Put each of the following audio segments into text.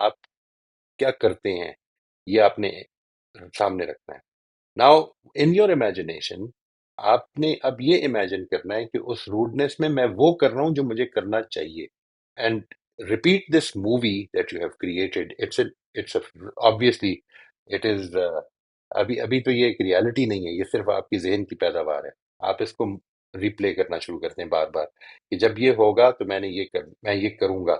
آپ کیا کرتے ہیں یہ آپ نے سامنے رکھنا ہے. ناؤ ان یور امیجنیشن آپ نے اب یہ امیجن کرنا ہے کہ اس روڈنس میں وہ کر رہا ہوں جو مجھے کرنا چاہیے. And repeat this movie that you have created. It's obviously it is ابھی ابھی تو یہ ایک ریالٹی نہیں ہے، یہ صرف آپ کی ذہن کی پیداوار ہے. آپ اس کو ریپلے کرنا شروع کرتے ہیں بار بار کہ جب یہ ہوگا تو میں یہ کروں گا.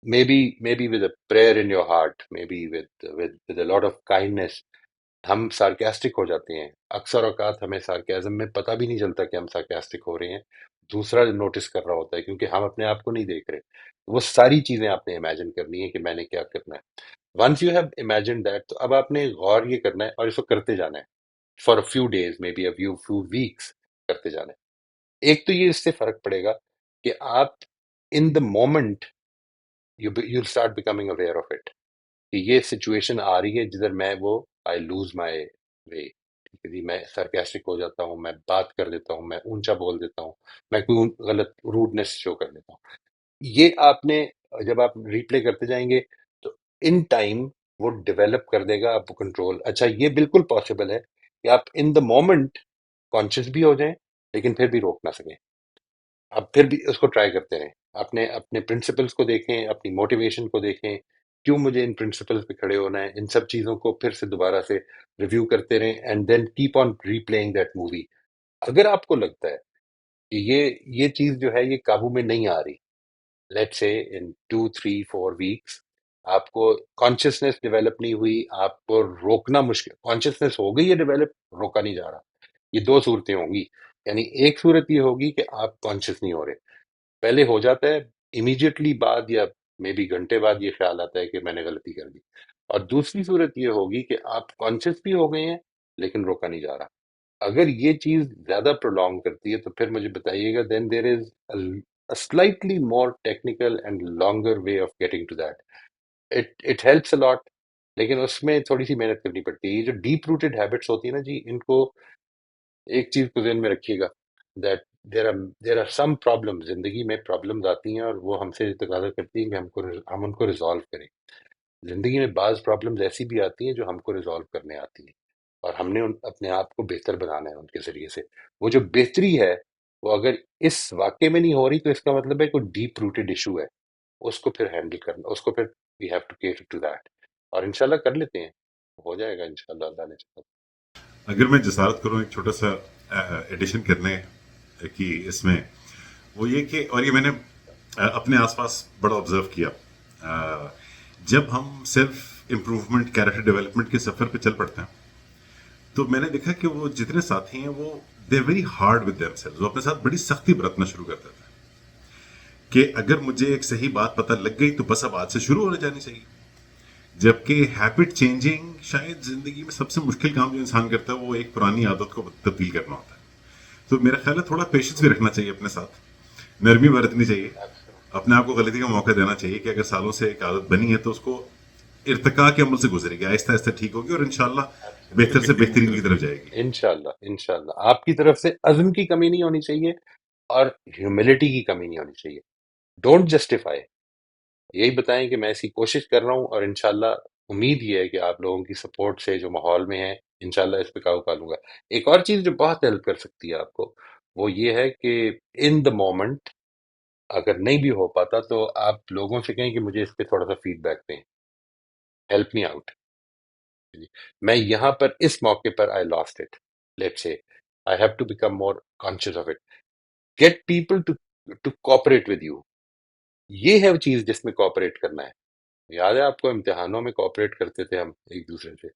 Maybe with a prayer in your heart, maybe with a lot of kindness. ہم سارکیسٹک ہو جاتے ہیں اکثر اوقات، ہمیں سارکیزم میں پتہ بھی نہیں چلتا کہ ہم سارکیسٹک ہو رہے ہیں، دوسرا نوٹس کر رہا ہوتا ہے کیونکہ ہم اپنے آپ کو نہیں دیکھ رہے. وہ ساری چیزیں آپ نے امیجن کرنی ہے کہ میں نے کیا کرنا ہے. Once you have imagine that, تو اب آپ نے غور یہ کرنا ہے اور اس کو کرتے جانا ہے for a few days, maybe a few weeks کرتے جانا ہے. ایک تو یہ اس سے فرق پڑے گا کہ آپ in the moment you start becoming aware of it کہ یہ سچویشن آ رہی ہے جدھر میں وہ آئی لوز مائی وے. ٹھیک ہے جی، میں سرکیسٹک ہو جاتا ہوں، میں بات کر دیتا ہوں، میں اونچا بول دیتا ہوں، میں کوئی غلط روڈنس شو کر دیتا ہوں. یہ آپ نے جب آپ ریپلے کرتے جائیں گے تو ان ٹائم وہ ڈیولپ کر دے گا آپ کو کنٹرول. اچھا یہ بالکل پاسبل ہے کہ آپ ان دا مومنٹ کانشیس بھی ہو جائیں لیکن پھر بھی روک نہ سکیں. آپ پھر بھی اس کو ٹرائی کرتے رہیں، اپنے اپنے پرنسپلس کو دیکھیں، اپنی موٹیویشن کو دیکھیں، کیوں مجھے ان پرنسپلس پہ کھڑے ہونا ہے. ان سب چیزوں کو پھر سے دوبارہ سے ریویو کرتے رہیں and then keep on replaying that movie. اگر آپ کو لگتا ہے کہ یہ چیز جو ہے یہ قابو میں نہیں آ رہی، لیٹ سے ان 2 3 4 ویکس آپ کو کانشیسنیس ڈیولپ نہیں ہوئی، آپ کو روکنا مشکل، کانشیسنیس ہو گئی ہے ڈیولپ، روکا نہیں جا رہا. یہ دو صورتیں ہوں گی. یعنی ایک صورت یہ ہوگی کہ آپ کانشیس نہیں ہو رہے، پہلے ہو جاتا ہے امیڈیٹلی بعد یا مے بی گھنٹے بعد یہ خیال آتا ہے کہ میں نے غلطی کر دی. اور دوسری صورت یہ ہوگی کہ آپ کانشیس بھی ہو گئے ہیں لیکن روکا نہیں جا رہا. اگر یہ چیز زیادہ پرولونگ کرتی ہے تو پھر مجھے بتائیے گا دین دیر از slightly more technical and longer way of getting to that. It helps a lot. لیکن اس میں تھوڑی سی محنت کرنی پڑتی ہے. یہ جو ڈیپ روٹیڈ ہیبٹس ہوتی ہیں نا جی، ان کو ایک چیز کو ذہن میں رکھیے گا that there are some problem. زندگی میں پرابلمز آتی ہیں اور وہ ہم سے تقاضا کرتی ہیں کہ ہم ان کو ریزالو کریں. زندگی میں بعض پرابلمز ایسی بھی آتی ہیں جو ہم کو ریزالو کرنے آتی ہیں اور ہم نے اپنے آپ کو بہتر بنانا ہے ان کے ذریعے سے. وہ جو بہتری ہے وہ اگر اس واقعے میں نہیں ہو رہی تو اس کا مطلب ہے کوئی ڈیپ روٹیڈ ایشو ہے، اس کو پھر ہینڈل کرنا، اس کو پھر we have to cater to that. اور انشاءاللہ کر لیتے ہیں، ہو جائے گا انشاءاللہ اللہ نے چاہا. اگر میں جسارت کروں ایک چھوٹا سا ایڈیشن کرنے کی اس میں، وہ یہ کہ، اور یہ میں نے اپنے آس پاس بڑا آبزرو کیا، جب ہم سیلف امپروومنٹ کیریکٹر ڈیولپمنٹ کے سفر پہ چل پڑتے ہیں تو میں نے دیکھا کہ وہ جتنے ساتھی ہیں وہ they very hard with them self, وہ اپنے ساتھ بڑی سختی برتنا شروع کر دیتے ہیں کہ اگر مجھے ایک صحیح بات پتہ لگ گئی تو بس اب آج سے شروع ہونے جانی چاہیے. جبکہ ہیبٹ چینجنگ شاید زندگی میں سب سے مشکل کام جو انسان کرتا ہے وہ ایک پرانی عادت کو تبدیل کرنا ہوتا ہے. تو میرا خیال ہے تھوڑا پیشنس بھی رکھنا چاہیے اپنے ساتھ، نرمی برتنی چاہیے، اپنے آپ کو غلطی کا موقع دینا چاہیے کہ اگر سالوں سے ایک عادت بنی ہے تو اس کو ارتقاء کے عمل سے گزرے گی، آہستہ آہستہ ٹھیک ہوگی اور انشاءاللہ بہتر سے بہترین کی طرف جائے گی. انشاءاللہ انشاءاللہ آپ کی طرف سے عزم کی کمی نہیں ہونی چاہیے اور ہیوملٹی کی کمی نہیں ہونی چاہیے. ڈونٹ جسٹیفائی، یہی بتائیں کہ میں ایسی کوشش کر رہا ہوں اور انشاءاللہ امید یہ ہے کہ آپ لوگوں کی سپورٹ سے جو ماحول میں ہے انشاءاللہ اس پہ قابو پا لوں گا. ایک اور چیز جو بہت ہیلپ کر سکتی ہے آپ کو وہ یہ ہے کہ ان دا مومنٹ اگر نہیں بھی ہو پاتا تو آپ لوگوں سے کہیں کہ مجھے اس پہ تھوڑا سا فیڈ بیک دیں، ہیلپ می آؤٹ. میں یہاں پر اس موقع پر آئی لاسٹ اٹ، لیٹ سے I have to become more conscious of it. Get people to cooperate with you. یہ ہے وہ چیز جس میں کوپریٹ کرنا ہے. یاد ہے آپ کو امتحانوں میں کوپریٹ کرتے تھے ہم ایک دوسرے سے؟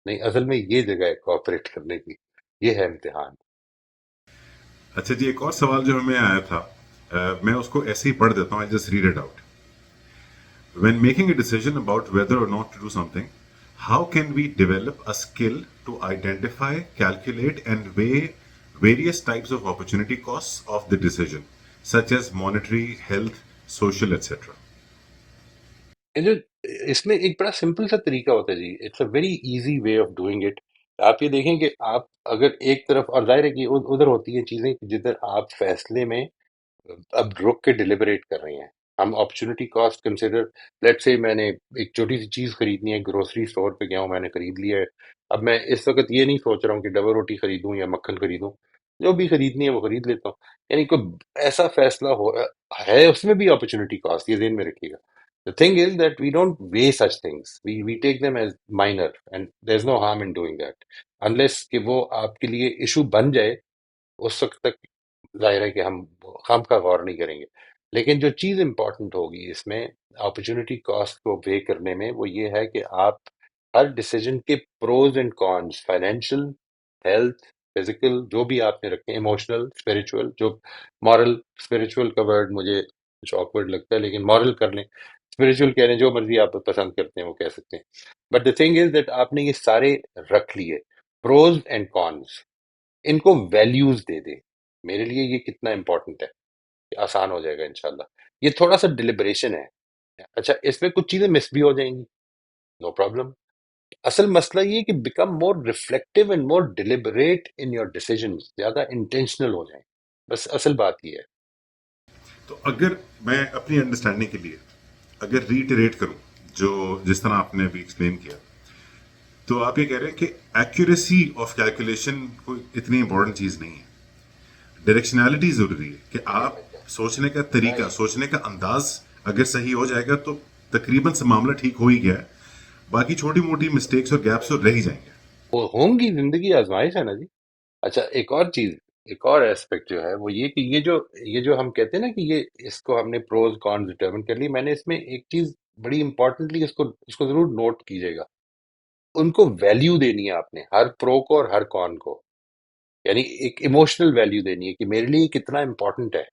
نہیں، اصل میں یہ جگہ ہے کوپریٹ کرنے کی، یہ ہے امتحان. اچھا جی، ایک اور سوال جو ہمیں آیا تھا، میں اس کو ایسے ہی پڑھ دیتا ہوں. I just read it out. When making a decision about whether or not to do something, how can we develop a skill to identify, calculate, and weigh various types of opportunity costs of the decision, such as monetary, health, social, etc.? یہ جو اس میں ایک بڑا simple سا طریقہ ہوتا ہے جی، it's a very easy way of doing it. آپ یہ دیکھیں کہ آپ اگر ایک طرف، اور ظاہر ہے کہ ادھر ہوتی ہیں چیزیں جدھر آپ فیصلے میں اب رک کے ڈیلیبریٹ کر رہے ہیں. ہم اپرچونٹی کاسٹ کنسیڈر، لیٹ سے میں نے ایک چھوٹی سی چیز خریدنی ہے، گروسری اسٹور پہ گیا ہوں، میں نے خرید لیا ہے، اب میں اس وقت یہ نہیں سوچ رہا ہوں کہ ڈبل روٹی خریدوں یا مکھن خریدوں، جو بھی خریدنی ہے وہ خرید لیتا ہوں. یعنی کوئی ایسا فیصلہ ہے اس میں بھی اپرچونٹی کاسٹ، یہ ذہن میں رکھیے گا. The thing is that we don't weigh such things. We take them as minor, and there's no harm in doing that. Unless کہ وہ آپ کے لیے ایشو بن جائے، اس وقت تک ظاہر ہے کہ ہم خام کا غور نہیں کریں گے. لیکن جو چیز امپورٹنٹ ہوگی اس میں اپرچونٹی کاسٹ کو وے کرنے میں، وہ یہ ہے کہ آپ ہر ڈیسیجن کے pros and cons, financial, health, physical, جو بھی آپ نے رکھے، ایموشنل، اسپریچول، جو مورل، اسپریچول کا ورڈ مجھے کچھ آکورڈ لگتا ہے لیکن مورل کر لیں، اسپریچول کہہ لیں، جو مرضی آپ پسند کرتے ہیں وہ کہہ سکتے ہیں. But the thing is that آپ نے یہ سارے رکھ لیے، پروز اینڈ کونس، ان کو ویلیوز دے دے. میرے لیے یہ کتنا امپورٹنٹ ہے، کہ آسان ہو جائے گا انشاءاللہ. یہ تھوڑا سا ڈیلیبریشن ہے. اچھا اس میں کچھ چیزیں مس بھی ہو جائیں گی، نو پرابلم. اصل مسئلہ یہ کہ become more reflective and more deliberate in your decision, زیادہ انٹینشنل ہو جائیں. بس اصل بات یہ ہے. تو اگر میں اپنی انڈرسٹینڈنگ کے لیے اگر ریٹریٹ کروں جو جس طرح آپ نے ابھی ایکسپلین کیا، تو آپ یہ کہہ رہے ہیں کہ ایکوریسی آف کیلکولیشن کوئی اتنی امپورٹنٹ چیز نہیں ہے، ڈائریکشنالٹی ضروری ہے کہ آپ سوچنے کا طریقہ، سوچنے کا انداز اگر صحیح ہو جائے گا تو تقریباً سے معاملہ ٹھیک ہو ہی گیا ہے، باقی چھوٹی موٹی مسٹیکس اور گیپس تو رہ ہی جائیں گے. وہ ہوں گی، زندگی آزمائش ہے نا جی. اچھا ایک اور چیز، ایک اور ایسپیکٹ جو ہے وہ یہ کہ یہ جو ہم کہتے ہیں نا کہ یہ اس کو ہم نے پروز کون ڈیٹرمن کر لی، میں نے اس میں ایک چیز بڑی امپورٹنٹلی اس کو ضرور نوٹ کیجیے گا. ان کو ویلیو دینی ہے آپ نے، ہر پرو کو اور ہر کون کو. یعنی ایک ایموشنل ویلیو دینی ہے کہ میرے لیے یہ کتنا امپورٹنٹ ہے،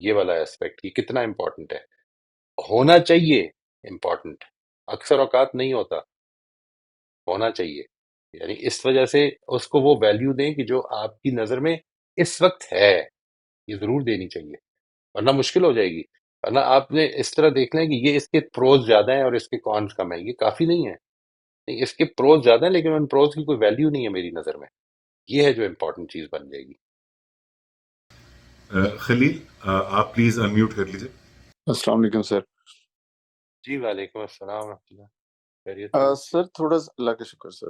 یہ والا ایسپیکٹ یہ کتنا امپورٹنٹ ہے. ہونا چاہیے امپورٹنٹ، اکثر اوقات نہیں ہوتا، ہونا چاہیے. یعنی اس وجہ سے اس کو وہ ویلیو دیں کہ جو آپ کی نظر میں اس وقت ہے، یہ ضرور دینی چاہیے، ورنہ مشکل ہو جائے گی. ورنہ آپ نے اس طرح دیکھ لیں کہ یہ اس کے پروز زیادہ ہیں اور اس کے کونس کم ہیں، یہ کافی نہیں ہے. نہیں، اس کے پروز زیادہ ہیں لیکن ان پروز کی کوئی ویلیو نہیں ہے میری نظر میں. یہ ہے جو امپورٹنٹ چیز بن جائے گی. خلیل آپ پلیز انمیوٹ کر لیجیے. السلام علیکم سر. جی وعلیکم السلام ورحمۃ اللہ. خیریت؟ سر تھوڑا اللہ کا شکر سر.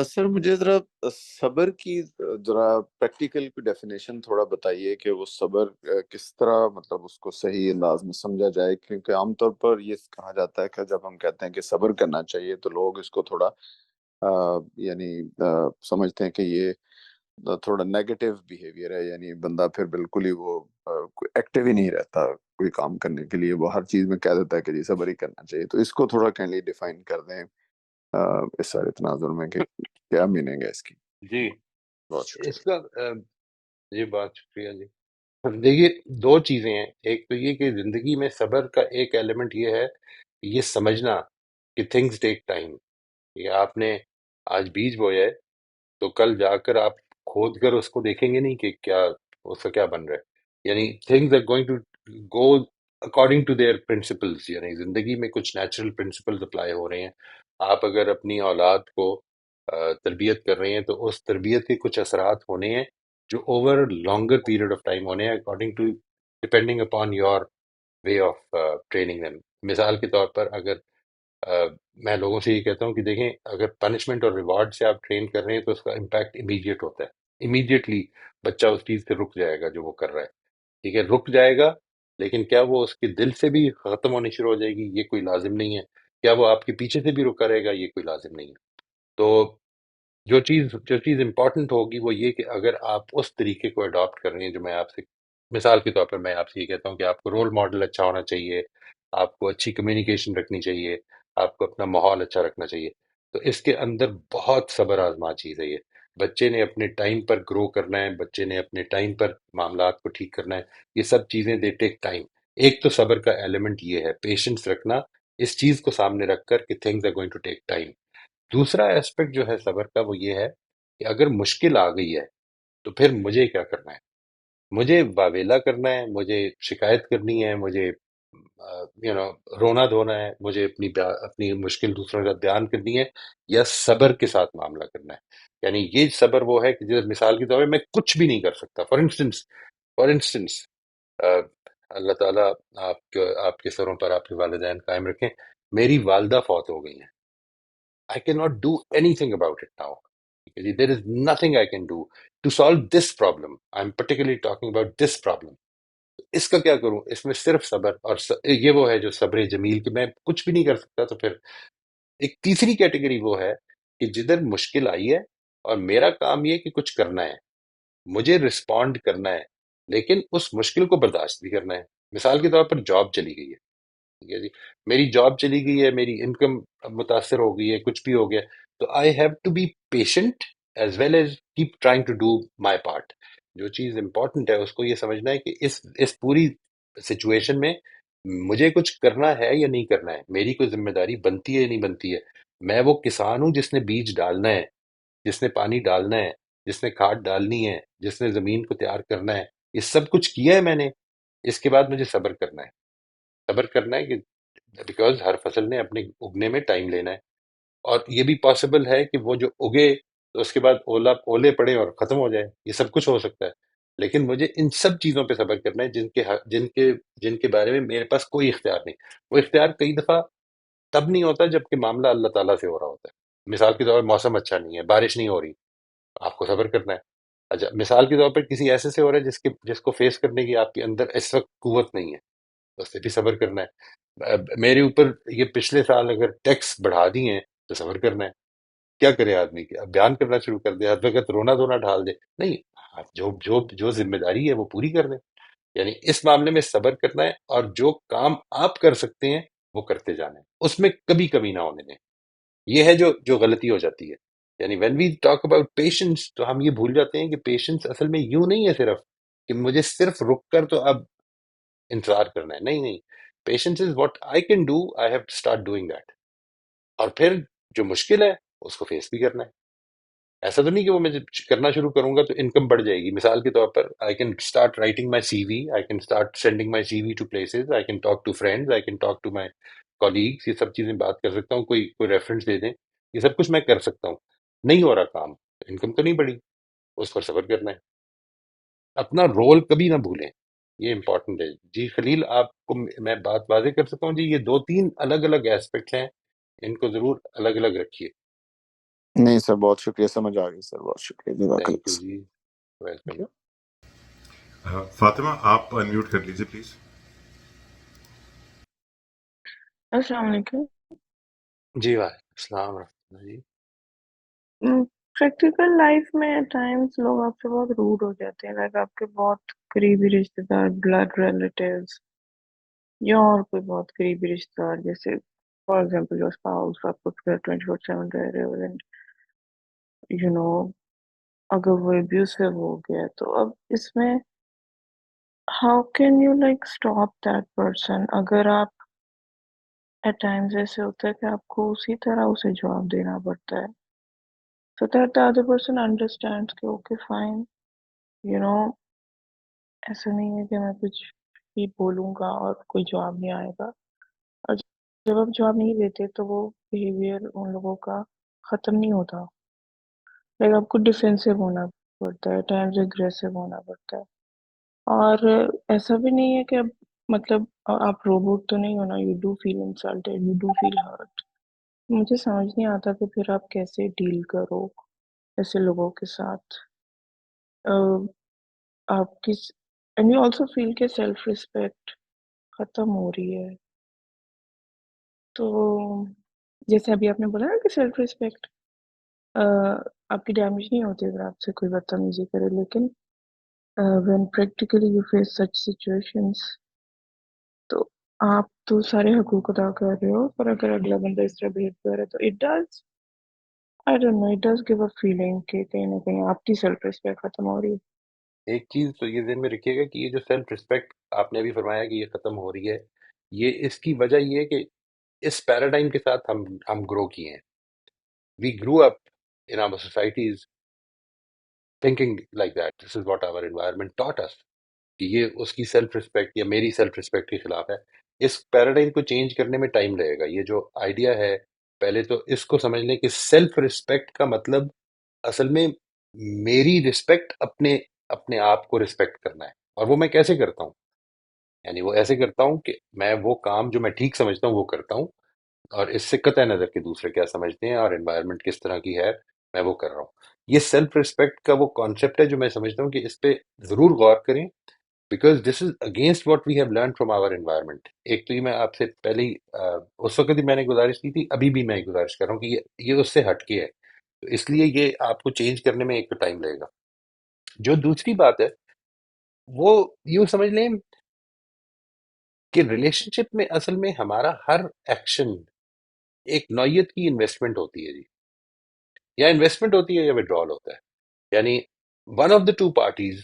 سر مجھے ذرا صبر کی ذرا پریکٹیکل کی ڈیفینیشن تھوڑا بتائیے کہ وہ صبر کس طرح مطلب اس کو صحیح انداز میں سمجھا جائے، کیونکہ عام طور پر یہ کہا جاتا ہے کہ جب ہم کہتے ہیں کہ صبر کرنا چاہیے تو لوگ اس کو تھوڑا یعنی سمجھتے ہیں کہ یہ تھوڑا نیگیٹو بیہیویئر ہے، یعنی بندہ پھر بالکل ہی وہ ایکٹیو ہی نہیں رہتا کوئی کام کرنے کے لیے، وہ ہر چیز میں کہہ دیتا ہے کہ جی صبر ہی کرنا چاہیے. تو اس کو تھوڑا کائنڈلی ڈیفائن کر دیں اس سارے تناظر میں کہ کیا میننگ ہے اس کی. جی بہت شکریہ. اس کا جی بات شکریہ جی. دیکھیے دو چیزیں ہیں، ایک تو یہ کہ زندگی میں صبر کا ایک ایلیمنٹ یہ ہے کہ یہ سمجھنا کہ تھنگز ٹیک ٹائم. یہ آپ نے آج بیج بویا ہے تو کل جا کر آپ کھود کر اس کو دیکھیں گے نہیں کہ کیا اس کا کیا بن رہا ہے. یعنی things are going to go according to their principles. یعنی زندگی میں کچھ نیچرل پرنسپلز اپلائی ہو رہے ہیں. آپ اگر اپنی اولاد کو تربیت کر رہے ہیں تو اس تربیت کے کچھ اثرات ہونے ہیں جو over longer period of time ہونے ہیں، according to depending upon your way of training them. مثال کے طور پر اگر میں لوگوں سے یہ کہتا ہوں کہ دیکھیں اگر پنشمنٹ اور ریوارڈ سے آپ ٹرین کر رہے ہیں تو اس کا امپیکٹ امیڈیٹ ہوتا ہے. امیڈیٹلی بچہ اس چیز سے رک جائے گا جو وہ کر رہا ہے، ٹھیک ہے، رک جائے گا. لیکن کیا وہ اس کے دل سے بھی ختم ہونی شروع ہو جائے گی؟ یہ کوئی لازم نہیں ہے. کیا وہ آپ کے پیچھے سے بھی رکا رہے گا؟ یہ کوئی لازم نہیں ہے. تو جو چیز امپورٹنٹ ہوگی وہ یہ کہ اگر آپ اس طریقے کو اڈاپٹ کر رہے ہیں جو میں آپ سے، مثال کے طور پر میں آپ سے یہ کہتا ہوں کہ آپ کو رول ماڈل اچھا ہونا چاہیے، آپ کو اچھی کمیونیکیشن رکھنی چاہیے، آپ کو اپنا ماحول اچھا رکھنا چاہیے، تو اس کے اندر بہت صبر آزما چیز ہے یہ. بچے نے اپنے ٹائم پر گرو کرنا ہے، بچے نے اپنے ٹائم پر معاملات کو ٹھیک کرنا ہے. یہ سب چیزیں دے ٹیک ٹائم. ایک تو صبر کا ایلیمنٹ یہ ہے، پیشنس رکھنا اس چیز کو سامنے رکھ کر کہ things are going to take time. دوسرا ایسپیکٹ جو ہے صبر کا وہ یہ ہے کہ اگر مشکل آ گئی ہے تو پھر مجھے کیا کرنا ہے؟ مجھے واویلا کرنا ہے، مجھے شکایت کرنی ہے، مجھے رونا دھونا ہے، مجھے اپنی مشکل دوسروں کے ساتھ بیان کرنی ہے، یا صبر کے ساتھ معاملہ کرنا ہے. یعنی یہ صبر وہ ہے کہ جیسے مثال کے طور پہ میں کچھ بھی نہیں کر سکتا. فار انسٹنس اللہ تعالیٰ آپ کے سروں پر آپ کے والدین قائم رکھیں. میری والدہ فوت ہو گئی ہیں. I cannot do anything about it now. There is nothing I can do to solve this problem. I'm particularly talking about this problem. اس کا کیا کروں؟ اس میں صرف صبر، اور یہ وہ ہے جو صبر جمیل، کہ میں کچھ بھی نہیں کر سکتا. تو پھر ایک تیسری کیٹیگری وہ ہے کہ جدھر مشکل آئی ہے اور میرا کام یہ کہ کچھ کرنا ہے، مجھے رسپونڈ کرنا ہے، لیکن اس مشکل کو برداشت بھی کرنا ہے. مثال کے طور پر جاب چلی گئی ہے، ٹھیک ہے جی، میری جاب چلی گئی ہے، میری انکم متاثر ہو گئی ہے، کچھ بھی ہو گیا، تو I have to be patient as well as keep trying to do my part. جو چیز امپورٹنٹ ہے اس کو یہ سمجھنا ہے کہ اس پوری سچویشن میں مجھے کچھ کرنا ہے یا نہیں کرنا ہے، میری کوئی ذمہ داری بنتی ہے یا نہیں بنتی ہے. میں وہ کسان ہوں جس نے بیج ڈالنا ہے، جس نے پانی ڈالنا ہے، جس نے کھاد ڈالنی ہے، جس نے زمین کو تیار کرنا ہے. یہ سب کچھ کیا ہے میں نے. اس کے بعد مجھے صبر کرنا ہے. صبر کرنا ہے کہ بیکاز ہر فصل نے اپنے اگنے میں ٹائم لینا ہے، اور یہ بھی پاسبل ہے کہ وہ جو اگے تو اس کے بعد اولے پڑے اور ختم ہو جائے. یہ سب کچھ ہو سکتا ہے، لیکن مجھے ان سب چیزوں پہ صبر کرنا ہے جن کے بارے میں میرے پاس کوئی اختیار نہیں. وہ اختیار کئی دفعہ تب نہیں ہوتا جب کہ معاملہ اللہ تعالیٰ سے ہو رہا ہوتا ہے. مثال کے طور پر موسم اچھا نہیں ہے، بارش نہیں ہو رہی، آپ کو صبر کرنا ہے. اچھا، مثال کے طور پر کسی ایسے سے ہو رہا ہے جس کو فیس کرنے کی آپ کے اندر اس وقت قوت نہیں ہے، اس سے بھی صبر کرنا ہے. میرے اوپر یہ پچھلے سال اگر ٹیکس بڑھا دیے ہیں تو صبر کرنا ہے. کیا کرے آدمی؟ کہ اب بیان کرنا شروع کر دے، ہر وقت رونا دھونا ڈھال دے؟ نہیں، آپ جو ذمہ داری ہے وہ پوری کر دیں. یعنی اس معاملے میں صبر کرنا ہے، اور جو کام آپ کر سکتے ہیں وہ کرتے جانا ہے، اس میں کبھی کمی نہ ہونے دیں. یہ ہے جو غلطی ہو جاتی ہے. یعنی when we talk about patience, تو ہم یہ بھول جاتے ہیں کہ پیشنس اصل میں یوں نہیں ہے صرف کہ مجھے صرف رک کر تو اب انتظار کرنا ہے. نہیں نہیں، patience is what I can do, I have to start doing that. اور پھر جو مشکل ہے اس کو فیس بھی کرنا ہے. ایسا تو نہیں کہ وہ میں جب کرنا شروع کروں گا تو انکم بڑھ جائے گی. مثال کے طور پر I can start writing my C V, I can start sending my C V to places, I can talk to friends, I can talk to my colleagues. یہ سب چیزیں بات کر سکتا ہوں، کوئی ریفرنس دے دیں، یہ سب کچھ میں کر سکتا ہوں. نہیں ہو رہا کام، انکم تو نہیں بڑھی، اس پر صبر کرنا ہے. اپنا رول کبھی نہ بھولیں، یہ امپورٹنٹ ہے. جی خلیل، آپ کو میں بات واضح کر سکتا ہوں جی، یہ 2-3 الگ الگ ایسپیکٹ ہیں، ان کو ضرور الگ الگ رکھیے. نہیں سر، بہت شکریہ، سمجھ آ گئی سر، بہت شکریہ، جزاک تھینک یو اللہ جی، ویلکم. سر. فاطمہ آپ انمیوٹ کر لیجیے پلیز. السلام علیکم. جی وعلیکم السلام ورحمۃ اللہ جی. پریکٹیکل لائف میں ایٹ ٹائمس لوگ آپ سے بہت روڈ ہو جاتے ہیں، لائک آپ کے بہت قریبی رشتے دار، بلڈ ریلیٹیوز، یا اور کوئی بہت قریبی رشتے دار، جیسے فار ایگزامپل جو اسپاؤس آپ کو 24/7 رہ رہے ہو، اینڈ یو نو اگر وہ ابیوسو ہو گیا تو اب اس میں how can you like stop that person? اگر آپ ایٹ ٹائمز ایسے ہوتا ہے کہ آپ کو اسی طرح اسے جواب دینا پڑتا ہے، so that the other person understands کہ اوکے فائن، یو نو ایسا نہیں ہے کہ میں کچھ بھی بولوں گا اور کوئی جواب نہیں آئے گا. اور جب آپ جواب نہیں دیتے تو وہ بیہیویئر ان لوگوں کا ختم نہیں ہوتا، لائک آپ کو ڈیفینسو ہونا پڑتا ہے، ٹائمز اگریسو ہونا پڑتا ہے. اور ایسا بھی نہیں ہے کہ اب مطلب آپ روبوٹ تو نہیں ہونا، you do feel insulted, you do feel hurt. مجھے سمجھ نہیں آتا کہ پھر آپ کیسے ڈیل کرو ایسے لوگوں کے ساتھ. آپ کی اینڈ یو آلسو فیل کہ سیلف رسپیکٹ ختم ہو رہی ہے. تو جیسے ابھی آپ نے بولا نا کہ سیلف رسپیکٹ آپ کی ڈیمیج نہیں ہوتی اگر آپ سے کوئی بدتمیزی کرے، لیکن when practically you face such situations تو آپ تو سارے حقوق ادا کر رہے ہو، پر اگر اگلا بندہ اس طرح بہیو کر رہا ہے تو it does, I don't know, it does give a feeling کہ کہیں نہ کہیں آپ کی سیلف رسپیکٹ ختم ہو رہی ہے. ایک چیز تو یہ ذہن میں رکھیے گا کہ یہ جو سیلف رسپیکٹ آپ نے ابھی فرمایا کہ یہ ختم ہو رہی ہے، یہ اس کی وجہ یہ ہے کہ اس پیراڈائم کے ساتھ ہم گرو کیے ہیں. We grow up in our societies thinking like that, this is what our environment taught us, کہ یہ اس کی سیلف رسپیکٹ یا میری سیلف رسپیکٹ کے خلاف ہے. اس پیراڈائم کو چینج کرنے میں ٹائم لگے گا. یہ جو آئیڈیا ہے، پہلے تو اس کو سمجھ لیں کہ سیلف رسپیکٹ کا مطلب اصل میں میری رسپیکٹ اپنے آپ کو رسپیکٹ کرنا ہے. اور وہ میں کیسے کرتا ہوں؟ یعنی وہ ایسے کرتا ہوں کہ میں وہ کام جو میں ٹھیک سمجھتا ہوں وہ کرتا ہوں، اور اس سے قطع نظر کہ دوسرے کیا سمجھتے ہیں اور انوائرمنٹ کس طرح کی ہے، میں وہ کر رہا ہوں۔ یہ سیلف ریسپیکٹ کا وہ کانسیپٹ ہے جو میں سمجھتا ہوں کہ اس پہ ضرور غور کریں، because this is against what we have learn from our environment. ایک تو یہ میں آپ سے پہلے ہی اس وقت ہی میں نے گزارش کی تھی، ابھی بھی میں گزارش کر رہا ہوں کہ یہ اس سے ہٹ کے ہے، تو اس لیے یہ آپ کو چینج کرنے میں ایک تو ٹائم لگے گا۔ جو دوسری بات ہے وہ یوں سمجھ لیں کہ ریلیشن شپ میں اصل میں ہمارا ہر ایکشن ایک نوعیت کی انویسٹمنٹ ہوتی ہے جی، یا انویسٹمنٹ ہوتی ہے یا withdrawal ہوتا ہے، یعنی one of the two parties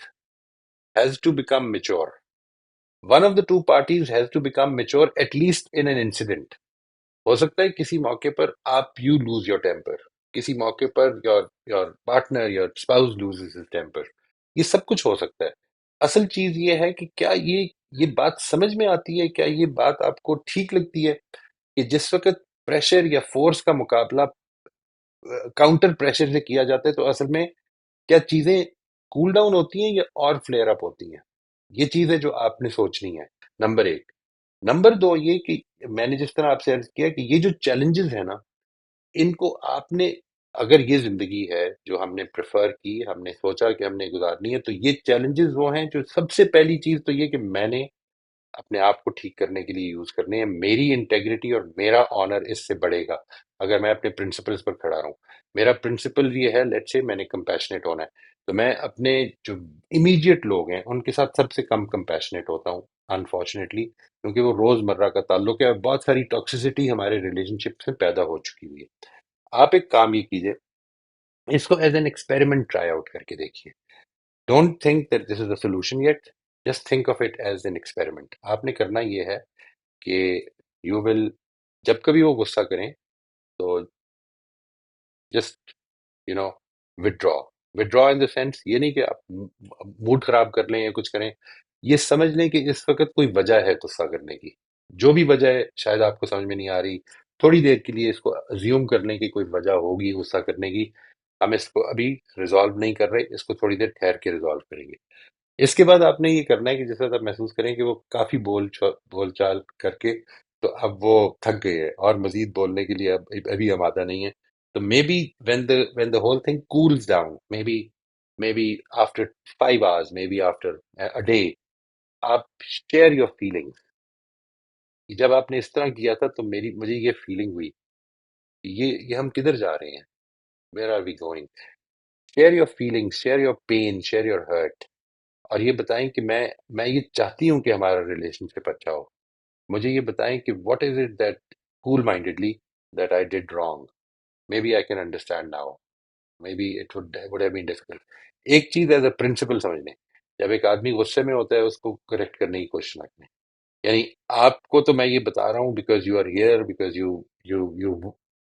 has to become mature, one of the two parties has to become mature at least in an incident. ہو سکتا ہے کسی موقع پر آپ یو لوز یور ٹیمپر، کسی موقع per your partner your spouse loses his temper, یہ سب کچھ ہو سکتا ہے۔ اصل چیز یہ ہے کہ کیا یہ بات سمجھ میں آتی ہے، کیا یہ بات آپ کو ٹھیک لگتی ہے کہ جس وقت پریشر یا فورس کا مقابلہ کاؤنٹر پریشر سے کیا جاتا ہے تو اصل میں کیا چیزیں کول ڈاؤن ہوتی ہیں یا اور فلیئر اپ ہوتی ہیں؟ یہ چیز ہے جو آپ نے سوچنی ہے، نمبر ایک۔ نمبر دو یہ کہ میں نے جس طرح آپ سے عرض کیا کہ یہ جو چیلنجز ہیں نا، ان کو آپ نے، اگر یہ زندگی ہے جو ہم نے پریفر کی، ہم نے سوچا کہ ہم نے گزارنی ہے، تو یہ چیلنجز وہ ہیں جو سب سے پہلی چیز تو یہ کہ میں نے اپنے آپ کو ٹھیک کرنے کے لیے یوز کرنے ہیں۔ میری انٹیگریٹی اور میرا آنر اس سے بڑھے گا اگر میں اپنے پرنسپلز پر کھڑا رہوں۔ میرا پرنسپل یہ ہے، لیٹ سے میں نے کمپیشنیٹ ہونا ہے، تو میں اپنے جو امیڈیٹ لوگ ہیں ان کے ساتھ سب سے کم کمپیشنیٹ ہوتا ہوں انفارچونیٹلی، کیونکہ وہ روز مرہ کا تعلق ہے، بہت ساری ٹاکسیسٹی ہمارے ریلیشن شپ سے پیدا ہو چکی ہوئی ہے۔ آپ ایک کام یہ کیجئے، اس کو as an experiment try out کر کے دیکھیے۔ Don't think that this is a solution yet, just think of it as an experiment. آپ نے کرنا یہ ہے کہ یو ول، جب کبھی وہ غصہ کریں تو just withdraw withdraw in the sense یہ نہیں کہ آپ موڈ خراب کر لیں یا کچھ کریں، یہ سمجھ لیں کہ اس وقت کوئی وجہ ہے غصہ کرنے کی، جو بھی وجہ ہے شاید آپ کو سمجھ میں نہیں آ رہی، تھوڑی دیر کے لیے اس کو ازیوم کر لیں کہ کوئی وجہ ہوگی غصہ کرنے کی، ہم اس کو ابھی ریزالو نہیں کر رہے، اس کو تھوڑی دیر ٹھہر کے ریزالو کریں گے۔ اس کے بعد آپ نے یہ کرنا ہے کہ جس وقت آپ محسوس کریں کہ وہ کافی بول چال کر کے تو اب وہ تھک گئے ہے اور مزید بولنے کے لیے ابھی آمادہ نہیں ہے، تو maybe when the whole thing cools down, maybe after 5 hours, maybe after a day، آپ share your feelings۔ جب آپ نے اس طرح کیا تھا تو مجھے یہ فیلنگ ہوئی کہ یہ ہم کدھر جا رہے ہیں، where are we going؟ share your feelings، share your pain، share your hurt، اور یہ بتائیں کہ میں یہ چاہتی ہوں کہ ہمارا ریلیشن شپ اچھا ہو، مجھے یہ بتائیں کہ what is it that cool mindedly that I did wrong, maybe I can understand now, maybe it would have been difficult۔ ایک چیز ایز اے پرنسپل سمجھ لیں، جب ایک آدمی غصے میں ہوتا ہے اس کو کریکٹ کرنے کی کوشش نہ کریں، یعنی آپ کو تو میں یہ بتا رہا ہوں because you are here, because you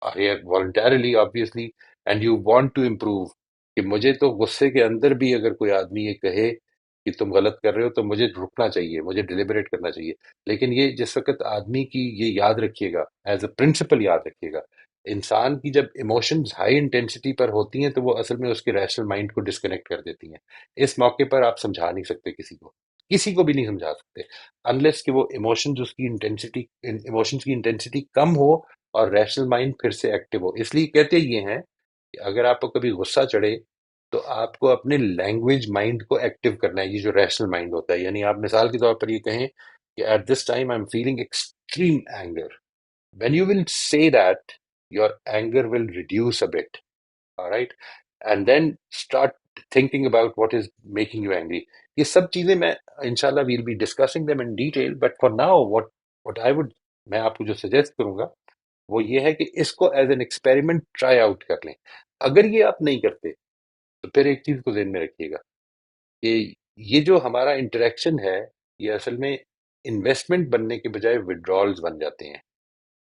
are here voluntarily obviously, and you want to improve, کہ مجھے تو غصے کے اندر بھی اگر کوئی آدمی یہ کہے کہ تم غلط کر رہے ہو تو مجھے رکنا چاہیے، مجھے ڈیلیبریٹ کرنا چاہیے، لیکن یہ جس وقت آدمی کی یہ یاد رکھیے گا، ایز اے پرنسپل یاد رکھیے گا، انسان کی جب ایموشنز ہائی انٹینسٹی پر ہوتی ہیں تو وہ اصل میں اس کے ریشنل مائنڈ کو ڈسکنیکٹ کر دیتی ہیں۔ اس موقع پر آپ سمجھا نہیں سکتے کسی کو بھی نہیں سمجھا سکتے انلیس کہ وہ ایموشنز کی انٹینسٹی کم ہو اور ریشنل مائنڈ پھر سے ایکٹیو ہو۔ اس لیے کہتے یہ ہیں کہ اگر آپ کو کبھی غصہ چڑھے تو آپ کو اپنے لینگویج مائنڈ کو ایکٹیو کرنا ہے، یہ جو ریشنل مائنڈ ہوتا ہے، یعنی آپ مثال کے طور پر یہ کہیں کہ at this time I am feeling extreme anger, when you will say that your anger will reduce a bit، all right، and then start thinking about what is making you angry۔ یہ سب چیزیں میں انشاءاللہ we'll be discussing them in detail، but for now what I would، میں آپ کو جو suggest کروں گا وہ یہ ہے کہ اس کو as an experiment try out کر لیں۔ اگر یہ آپ نہیں کرتے تو پھر ایک چیز کو ذہن میں رکھیے گا کہ یہ جو ہمارا انٹریکشن ہے یہ اصل میں انویسٹمنٹ بننے کے بجائے withdrawals بن جاتے ہیں۔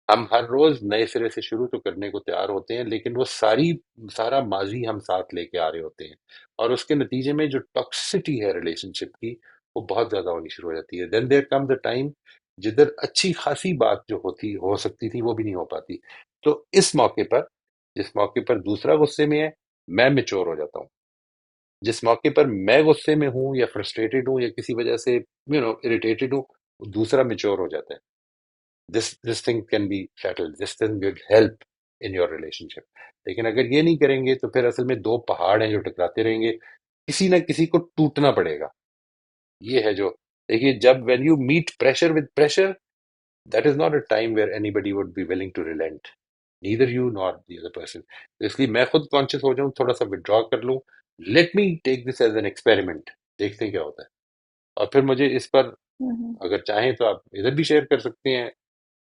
ہم ہر روز نئے سرے سے شروع تو کرنے کو تیار ہوتے ہیں، لیکن وہ سارا ماضی ہم ساتھ لے کے آ رہے ہوتے ہیں، اور اس کے نتیجے میں جو ٹاکسٹی ہے ریلیشن شپ کی وہ بہت زیادہ ہونی شروع ہو جاتی ہے۔ دین دیر کم دا ٹائم جدھر اچھی خاصی بات جو ہو سکتی تھی وہ بھی نہیں ہو پاتی۔ تو اس موقع پر، جس موقع پر دوسرا غصے میں ہے، میں میچور ہو جاتا ہوں۔ جس موقع پر میں غصے میں ہوں یا فرسٹریٹڈ ہوں یا کسی وجہ سے اریٹیٹڈ ہوں، دوسرا میچور ہو جاتا ہے. this thing can be settled, this thing will help in your relationship. لیکن اگر یہ نہیں کریں گے تو پھر اصل میں دو پہاڑ ہیں جو ٹکراتے رہیں گے، کسی نہ کسی کو ٹوٹنا پڑے گا. یہ ہے جو دیکھیے، جب when you meet pressure with pressure, that is not a time where anybody would be willing to relent, neither you nor the other person. اس لیے میں خود کانشیس ہو جاؤں، تھوڑا سا withdraw کر لوں، let me take this as an experiment، دیکھتے ہیں کیا ہوتا ہے. اور پھر مجھے اس پر Mhm. اگر چاہیں تو آپ ادھر بھی شیئر کر سکتے ہیں،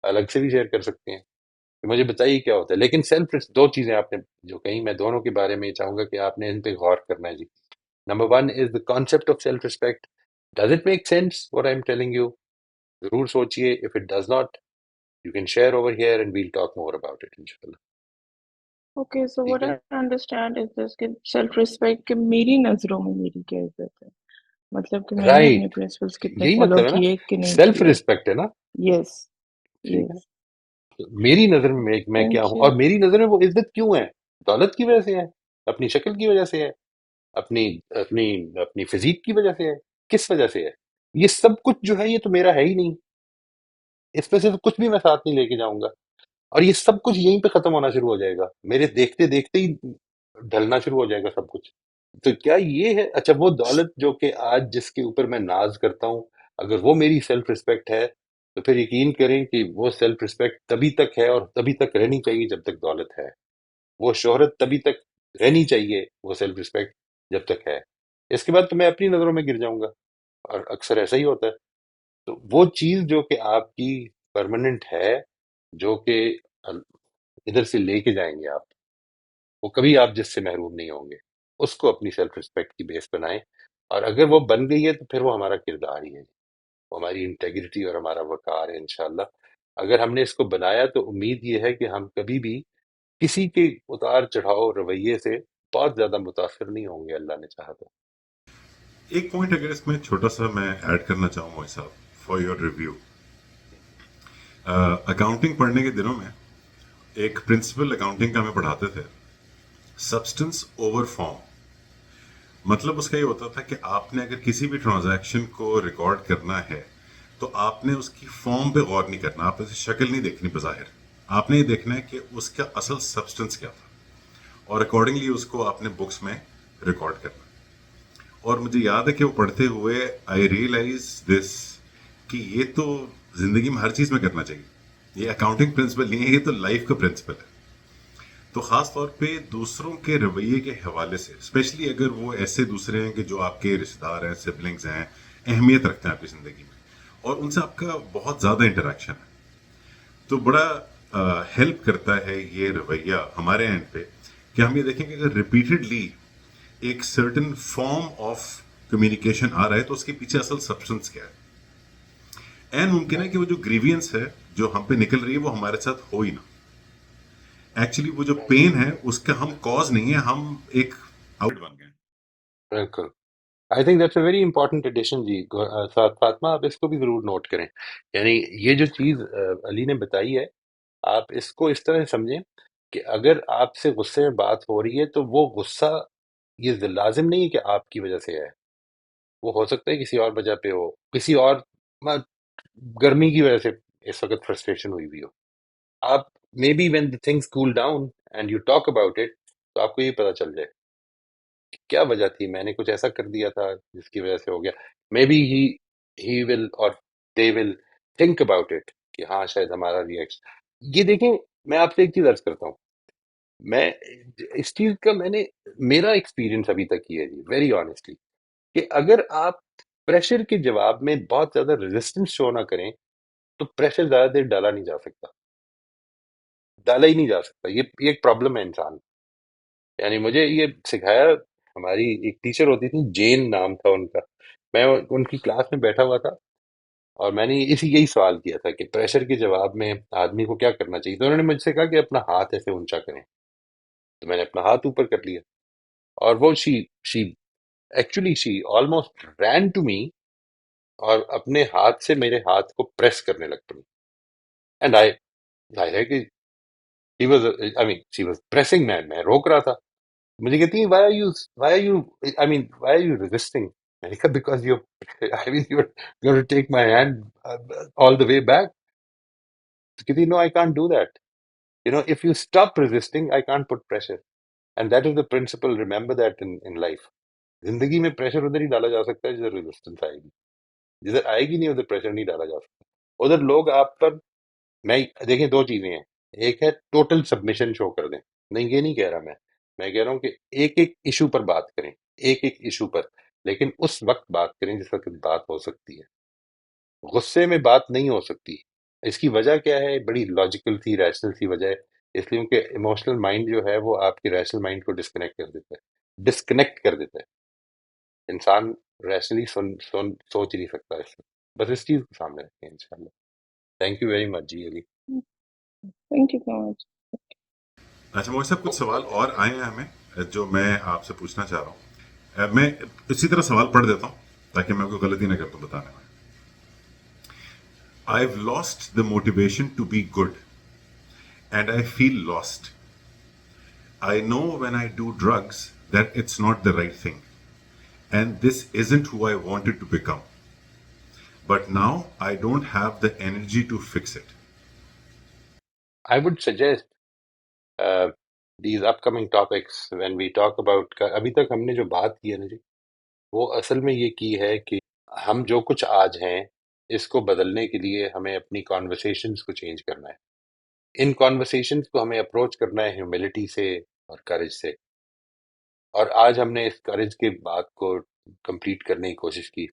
الگ سے بھی شیئر کر سکتے ہیں کہ مجھے بتائیے کیا ہوتا ہے. لیکن سیلف، دو چیزیں آپ نے جو کہیں، میں دونوں کے بارے میں یہ چاہوں گا کہ آپ نے ان پہ غور کرنا ہے. جی، number one is the concept of self respect. Does it make sense what I am telling you? ضرور سوچئے. If it does not, you can share over here and we'll talk more about it انشاءاللہ. Okay, so ٹھیک what ہے. I understand is this کہ self respect کہ میری نظروں میں میری کیا عزت ہے، مطلب کہ میں نے اپنے رائٹ، پرنسپلس کتنے یہی فالو مطلب ہے نا، کیے کہ نہیں سیلف کیے. ریسپیکٹ ہے نا. یس. ٹھیک ہے. یس. میری نظر میں میں کیا تھینک ہوں، یو. اور میری نظر میں وہ عزت کیوں ہے؟ دولت کی وجہ سے ہے، اپنی شکل کی وجہ سے ہے، اپنی اپنی اپنی فزیک کی وجہ سے ہے، کس وجہ سے ہے؟ یہ سب کچھ جو ہے یہ تو میرا ہے ہی نہیں، اس میں سے تو کچھ بھی میں ساتھ نہیں لے کے جاؤں گا. اور یہ سب کچھ یہیں پہ ختم ہونا شروع ہو جائے گا، میرے دیکھتے دیکھتے ہی ڈھلنا شروع ہو جائے گا سب کچھ. تو کیا یہ ہے اچھا وہ دولت جو کہ آج جس کے اوپر میں ناز کرتا ہوں، اگر وہ میری سیلف رسپیکٹ ہے تو پھر یقین کریں کہ وہ سیلف رسپیکٹ تبھی تک ہے اور تبھی تک رہنی چاہیے جب تک دولت ہے. وہ شہرت تبھی تک رہنی چاہیے، وہ سیلف رسپیکٹ جب تک ہے. اس کے بعد تو میں اپنی نظروں میں گر جاؤں گا، اور اکثر ایسا ہی ہوتا ہے. تو وہ چیز جو کہ آپ کی پرماننٹ ہے، جو کہ ادھر سے لے کے جائیں گے آپ، وہ کبھی آپ جس سے محروم نہیں ہوں گے، اس کو اپنی سیلف رسپیکٹ کی بیس بنائیں. اور اگر وہ بن گئی ہے تو پھر وہ ہمارا کردار ہی ہے، وہ ہماری انٹیگریٹی اور ہمارا وقار ہے انشاءاللہ. اگر ہم نے اس کو بنایا تو امید یہ ہے کہ ہم کبھی بھی کسی کے اتار چڑھاؤ رویے سے بہت زیادہ متاثر نہیں ہوں گے، اللہ نے چاہا تو. ایک پوائنٹ اگر اس میں چھوٹا سا میں ایڈ کرنا چاہوں موئی صاحب فار یور ریویو. اکاؤنٹنگ پڑھنے کے دنوں میں ایک پرنسپل اکاؤنٹنگ کا ہمیں پڑھاتے تھے، سبسٹنس اوور فارم. مطلب اس کا یہ ہوتا تھا کہ آپ نے اگر کسی بھی ٹرانزیکشن کو ریکارڈ کرنا ہے تو آپ نے اس کی فارم پہ غور نہیں کرنا، آپ اسے شکل نہیں دیکھنی بظاہر، آپ نے یہ دیکھنا ہے کہ اس کا اصل سبسٹنس کیا تھا، اور اکارڈنگلی اس کو آپ نے بکس میں ریکارڈ کرنا. اور مجھے یاد ہے کہ وہ پڑھتے ہوئے آئی ریئلائز دس کہ یہ تو زندگی میں ہر چیز میں کرنا چاہیے. یہ اکاؤنٹنگ پرنسپل نہیں ہے، یہ تو لائف کا پرنسپل ہے. تو خاص طور پہ دوسروں کے رویے کے حوالے سے، اسپیشلی اگر وہ ایسے دوسرے ہیں کہ جو آپ کے رشتے دار ہیں، سبلنگز ہیں، اہمیت رکھتے ہیں آپ کی زندگی میں، اور ان سے آپ کا بہت زیادہ انٹریکشن ہے، تو بڑا ہیلپ کرتا ہے یہ رویہ ہمارے اینڈ پہ کہ ہم یہ دیکھیں کہ اگر ریپیٹڈلی ایک سرٹن فارم آف کمیونیکیشن آ رہا ہے تو اس کے پیچھے اصل سبسٹنس کیا ہے. این ممکن ہے کہ وہ جو گریوینس ہے جو ہم پہ نکل رہی ہے وہ ہمارے ساتھ ہو ہی نہ. ایکچولی وہ جو پین ہے اس کا ہم کاز نہیں ہے، ہم ایک آؤٹ بن گئے. بالکل. I think that's a very important addition. جی فاطمہ، آپ اس کو بھی ضرور نوٹ کریں. یعنی یہ جو چیز علی نے بتائی ہے، آپ اس کو اس طرح سمجھیں کہ اگر آپ سے غصے میں بات ہو رہی ہے تو وہ غصہ یہ لازم نہیں ہے کہ آپ کی وجہ سے ہے. وہ ہو سکتا ہے کسی اور وجہ پہ ہو، کسی اور گرمی کی وجہ سے اس وقت فرسٹریشن ہوئی ہوئی ہو. آپ maybe when the things cool down and you talk about it تو آپ کو یہ پتہ چل جائے کہ کیا وجہ تھی، میں نے کچھ ایسا کر دیا تھا جس کی وجہ سے ہو گیا. Maybe he will or they will think about it کہ ہاں شاید ہمارا ریئیکشن. یہ دیکھیں، میں آپ سے ایک چیز عرض کرتا ہوں، میں اس چیز کا میرا ایکسپیرینس ابھی تک یہ ہے جی، ویری آنیسٹلی، کہ اگر آپ پریشر کے جواب میں بہت زیادہ ریزسٹنس شو نہ کریں تو پریشر زیادہ دیر ڈالا نہیں جا سکتا، ڈالا ہی نہیں جا سکتا. یہ ایک پرابلم ہے انسان. یعنی مجھے یہ سکھایا، ہماری ایک ٹیچر ہوتی تھی، جین نام تھا ان کا. میں ان کی کلاس میں بیٹھا ہوا تھا اور میں نے یہی سوال کیا تھا کہ پریشر کے جواب میں آدمی کو کیا کرنا چاہیے. تو انہوں نے مجھ سے کہا کہ اپنا ہاتھ ایسے اونچا کریں. تو میں نے اپنا ہاتھ اوپر کر لیا، اور وہ she actually she almost ran to me, اور اپنے ہاتھ سے میرے ہاتھ کو پریس کرنے لگ پڑی. اینڈ آئی ظاہر ہے کہ she was pressing. میں روک رہا تھا. مجھے کہتی ہیں why are you resisting. میں نے کہا because you I mean you gonna take my hand all the way back. کہتی no I can't do that. You know, if you stop resisting, I can't put pressure. And that is the principle. Remember that in life. زندگی میں pressure ادھر ہی ڈالا جا سکتا ہے جدھر resistance آئے گی. جدھر آئے گی نہیں ادھر پریشر نہیں ڈالا جا سکتا. ادھر لوگ آپ پر، میں دیکھیں دو چیزیں ہیں. ایک ہے ٹوٹل سبمیشن شو کر دیں. نہیں یہ نہیں کہہ رہا میں کہہ رہا ہوں کہ ایک ایک ایشو پر بات کریں، ایک ایک ایشو پر، لیکن اس وقت بات کریں جس وقت بات ہو سکتی ہے. غصے میں بات نہیں ہو سکتی. اس کی وجہ کیا ہے؟ بڑی لاجیکل سی، ریشنل سی وجہ ہے. اس لیے کہ ایموشنل مائنڈ جو ہے وہ آپ کی ریشنل مائنڈ کو ڈسکنیکٹ کر دیتا ہے. انسان ریشنلی سوچ ہی نہیں سکتا. اس میں بس اس چیز کو سامنے رکھیں انشاءاللہ. Thank you very much ji Ali. Thank you so much. اچھا مجھ صاحب کچھ سوال اور آئے ہیں ہمیں جو میں آپ سے پوچھنا چاہ رہا ہوں. میں اسی طرح سوال پڑھ دیتا ہوں تاکہ میں کوئی غلطی نہ کرتا ہوں بتانے میں. I've lost the motivation to be good and I feel lost. I know when I do drugs that it's not the right thing and this isn't who I wanted to become. But now I don't have the energy to fix it. I would suggest these upcoming topics when we talk about، ابھی تک ہم نے جو بات کی ہے نا جی، وہ اصل میں یہ کی ہے کہ ہم جو کچھ آج ہیں اس کو بدلنے کے لیے ہمیں اپنی کانورسیشنز کو چینج کرنا ہے. ان کانورسیشنز کو ہمیں اپروچ کرنا ہے ہیوملٹی سے اور کریج سے. اور آج ہم نے اس کریج کے بات کو کمپلیٹ کرنے کی کوشش کی.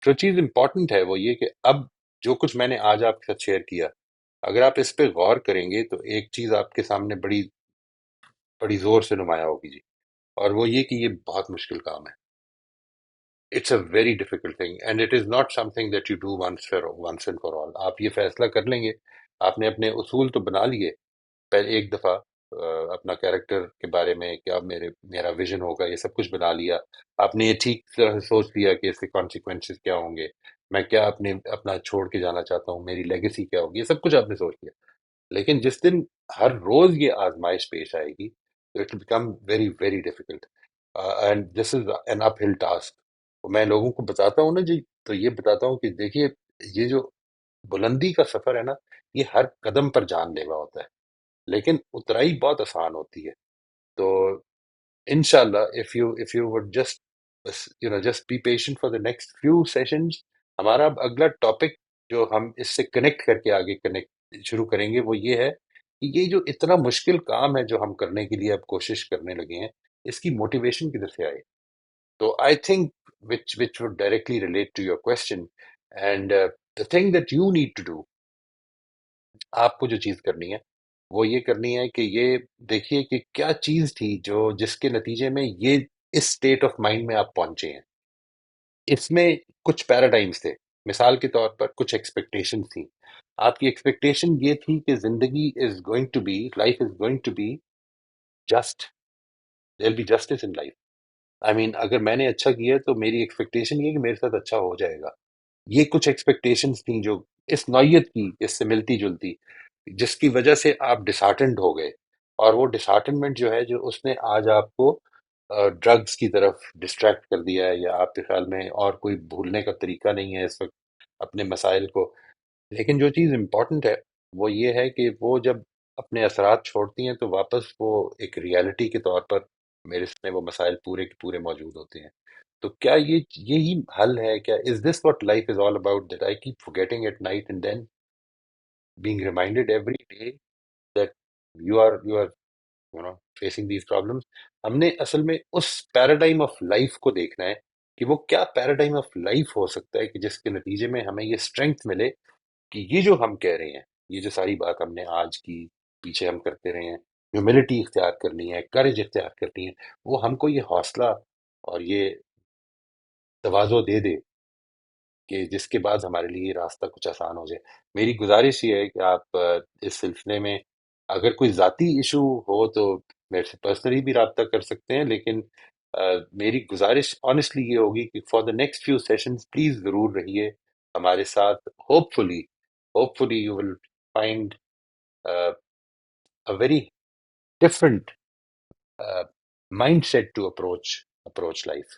جو چیز امپورٹنٹ ہے وہ یہ کہ اب جو کچھ میں نے آج آپ کے ساتھ شیئر کیا، اگر آپ اس پہ غور کریں گے تو ایک چیز آپ کے سامنے بڑی بڑی زور سے نمایاں ہوگی جی، اور وہ یہ کہ یہ بہت مشکل کام ہے. It's a very difficult thing and it is not something that you do once and for all. آپ یہ فیصلہ کر لیں گے، آپ نے اپنے اصول تو بنا لیے. پہلے ایک دفعہ اپنا کیریکٹر کے بارے میں کیا میرا ویژن ہوگا یہ سب کچھ بنا لیا. آپ نے یہ ٹھیک طرح سے سوچ لیا کہ اس کے کانسیکوینسز کیا ہوں گے، میں کیا اپنا چھوڑ کے جانا چاہتا ہوں، میری لیگیسی کیا ہوگی، یہ سب کچھ آپ نے سوچ لیا. لیکن جس دن ہر روز یہ آزمائش پیش آئے گی تو it will become very very difficult and this is an uphill task. میں لوگوں کو بتاتا ہوں نا جی، تو یہ بتاتا ہوں کہ دیکھیے یہ جو بلندی کا سفر ہے نا، یہ ہر قدم پر جان لیوا ہوتا ہے، لیکن اترائی بہت آسان ہوتی ہے. تو انشاءاللہ if you would just be patient for the next few sessions. ہمارا اب اگلا ٹاپک جو ہم اس سے کنیکٹ کر کے آگے کنیکٹ شروع کریں گے وہ یہ ہے کہ یہ جو اتنا مشکل کام ہے جو ہم کرنے کے لیے اب کوشش کرنے لگے ہیں، اس کی موٹیویشن کدھر سے آئے. تو I think which would directly relate to your question and the thing that you need to do، آپ کو جو چیز کرنی ہے وہ یہ کرنی ہے کہ یہ دیکھیے کہ کیا چیز تھی جس کے نتیجے میں یہ اس سٹیٹ آف مائنڈ میں آپ پہنچے ہیں. اس میں کچھ پیراڈائمز تھے. مثال کے طور پر کچھ ایکسپیکٹیشن تھیں. آپ کی ایکسپیکٹیشن یہ تھی کہ زندگی is going to be, life is going to be just, there will be justice in life. I mean اگر میں نے اچھا کیا تو میری ایکسپیکٹیشن یہ ہے کہ میرے ساتھ اچھا ہو جائے گا. یہ کچھ ایکسپیکٹیشنز تھیں جو اس نوعیت کی، اس سے ملتی جلتی، جس کی وجہ سے آپ ڈسہارٹنڈ ہو گئے. اور وہ ڈسہارٹنمنٹ جو ہے جو اس نے آج آپ کو ڈرگز کی طرف ڈسٹریکٹ کر دیا ہے، یا آپ کے خیال میں اور کوئی بھولنے کا طریقہ نہیں ہے اس وقت اپنے مسائل کو. لیکن جو چیز امپورٹنٹ ہے وہ یہ ہے کہ وہ جب اپنے اثرات چھوڑتی ہیں تو واپس وہ ایک ریالٹی کے طور پر میرے میں وہ مسائل پورے کے پورے موجود ہوتے ہیں. تو کیا یہی حل ہے؟ کیا is this what life is all about, that I keep forgetting at night and then being reminded every day that you are facing these problems. ہم نے اصل میں اس پیراڈائم آف لائف کو دیکھنا ہے کہ وہ کیا پیراڈائم آف لائف ہو سکتا ہے کہ جس کے نتیجے میں ہمیں یہ اسٹرینگتھ ملے کہ یہ جو ہم کہہ رہے ہیں، یہ جو ساری بات ہم نے آج کی پیچھے ہم کرتے رہے ہیں، ہیوملٹی اختیار کرنی ہے، کریج اختیار کرنی ہے، وہ ہم کو یہ حوصلہ اور یہ تواضع دے دے کہ جس کے بعد ہمارے لیے یہ راستہ کچھ آسان ہو جائے. میری گزارش یہ ہے کہ آپ اس سلسلے میں اگر کوئی ذاتی ایشو ہو تو میرے سے پرسنلی بھی رابطہ کر سکتے ہیں، لیکن میری گزارش آنیسٹلی یہ ہوگی کہ for the next few sessions please ضرور رہیے ہمارے ساتھ. Hopefully you will find a very different mindset to approach life.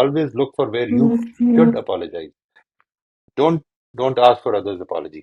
always look for where you should apologize. don't don't ask for others apology.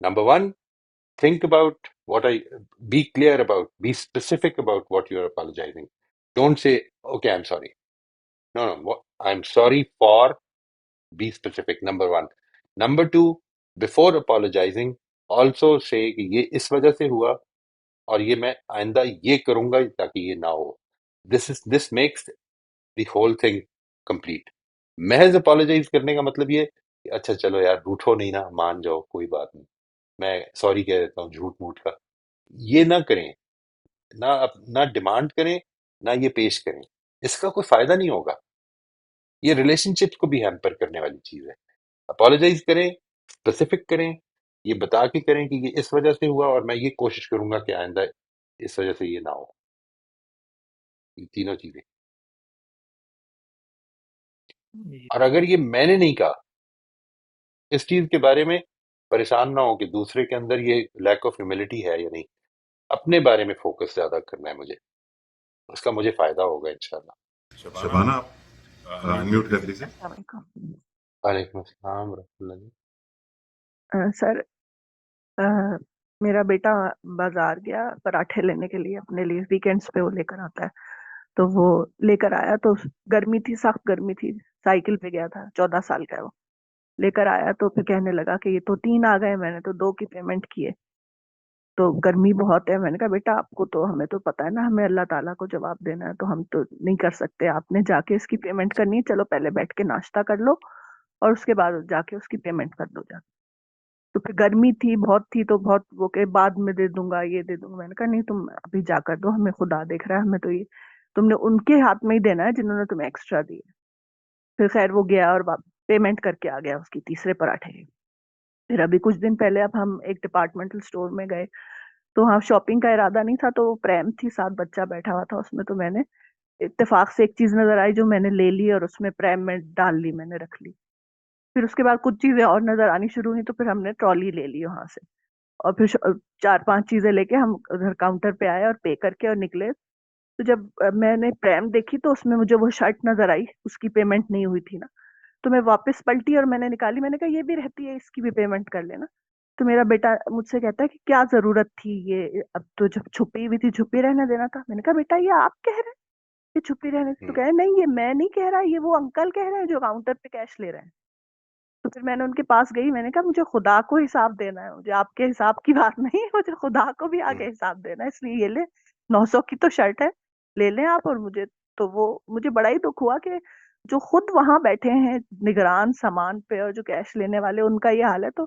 Number one, think about what be clear about, be specific about what you're apologizing. Don't say, okay, I'm sorry. No, I'm sorry for, be specific, number one. Number two, before apologizing, also say کہ یہ اس وجہ سے ہوا اور یہ میں آئندہ یہ کروں گا تاکہ یہ نہ ہو. This makes the whole thing complete. محض اپالوجائز کرنے کا مطلب یہ کہ اچھا چلو یار روٹھو نہیں نا، مان جاؤ کوئی بات نہیں، میں سوری کہہ دیتا ہوں جھوٹ موٹ کا. یہ نہ کریں، نہ ڈیمانڈ کریں، نہ یہ پیش کریں. اس کا کوئی فائدہ نہیں ہوگا. یہ ریلیشن شپ کو بھی ہیمپر کرنے والی چیز ہے. اپالوجائز کریں، اسپیسیفک کریں، یہ بتا کے کریں کہ یہ اس وجہ سے ہوا اور میں یہ کوشش کروں گا کہ آئندہ اس وجہ سے یہ نہ ہو. یہ تینوں چیزیں. جی اور اگر یہ میں نے نہیں کہا، اس چیز کے بارے میں پریشان نہ ہو کہ دوسرے کے اندر یہ لیک آف ہیوملٹی ہے یا نہیں. اپنے بارے میں فوکس زیادہ کرنا ہے مجھے، اس کا مجھے فائدہ ہوگا انشاءاللہ. شبانہ آپ انمیوٹ کر لیجیے. السلام علیکم وعلیکم السلام ورحمۃ اللہ جی. سر میرا بیٹا بازار گیا پراٹھے لینے کے لیے اپنے لیے، ویکینڈز پہ وہ لے کر آتا ہے، تو وہ لے کر آیا تو گرمی تھی، سخت گرمی تھی، سائیکل پہ گیا تھا، 14 سال کا ہے وہ. لے کر آیا تو پھر کہنے لگا کہ یہ تو 3 آ گئے، میں نے تو 2 کی پیمنٹ کی ہے، تو گرمی بہت ہے. میں نے کہا بیٹا آپ کو تو، ہمیں تو پتا ہے نا، ہمیں اللہ تعالیٰ کو جواب دینا ہے، تو ہم تو نہیں کر سکتے، آپ نے جا کے اس کی پیمنٹ کرنی ہے، چلو پہلے بیٹھ کے ناشتہ کر لو اور اس کے بعد جا کے اس کی پیمنٹ کر دو جا. تو پھر گرمی تھی بہت تھی، تو بہت وہ کہ بعد میں دے دوں گا، یہ دے دوں گا. میں نے کہا نہیں، تم ابھی جا کر دو، ہمیں خدا دیکھ رہا ہے، ہمیں تو یہ تم نے ان کے ہاتھ میں ہی دینا ہے جنہوں نے تمہیں ایکسٹرا دی ہے. پھر خیر وہ گیا اور پیمنٹ کر کے آ گیا اس کی تیسرے پراٹھے کی. پھر ابھی کچھ دن پہلے اب ہم ایک ڈپارٹمنٹل اسٹور میں گئے، تو ہاں شاپنگ کا ارادہ نہیں تھا، تو پریم تھی ساتھ، بچہ بیٹھا ہوا تھا اس میں، تو میں نے اتفاق سے ایک چیز نظر آئی جو میں نے لے لی اور اس میں پریم میں ڈال لی، میں نے رکھ لی. پھر اس کے بعد کچھ چیزیں اور نظر آنی شروع ہوئی، تو پھر ہم نے ٹرالی لے لی وہاں سے، اور پھر 4-5 چیزیں لے کے ہم ادھر کاؤنٹر پہ آئے اور پے کر کے اور نکلے. تو جب میں نے پریم دیکھی تو اس میں مجھے وہ شرٹ نظر آئی، اس کی پیمنٹ نہیں ہوئی تھی نا، تو میں واپس پلٹی اور میں نے نکالی. میں نے کہا یہ بھی رہتی ہے، اس کی بھی پیمنٹ کر لینا. تو میرا بیٹا مجھ سے کہتا ہے کہ کیا ضرورت تھی یہ، اب تو جب چھپی ہوئی تھی چھپی رہنے دینا تھا. میں نے کہا بیٹا یہ آپ کہہ رہے ہیں کہ چھپی رہنے تھی؟ تو کہہ رہے نہیں، یہ میں نہیں کہہ رہا، یہ وہ انکل کہہ رہے ہیں جو کاؤنٹر پہ کیش لے رہے ہیں. تو پھر میں نے ان کے پاس گئی، میں نے کہا مجھے خدا کو حساب دینا ہے، مجھے آپ کے حساب کی بات نہیں ہے، مجھے خدا کو بھی آگے حساب دینا ہے، اس لیے یہ لے 900 کی تو شرٹ ہے، لے لیں آپ. اور مجھے بڑا ہی دکھ ہوا کہ جو خود وہاں بیٹھے ہیں نگران سامان پہ اور جو کیش لینے والے، ان کا یہ حال ہے. تو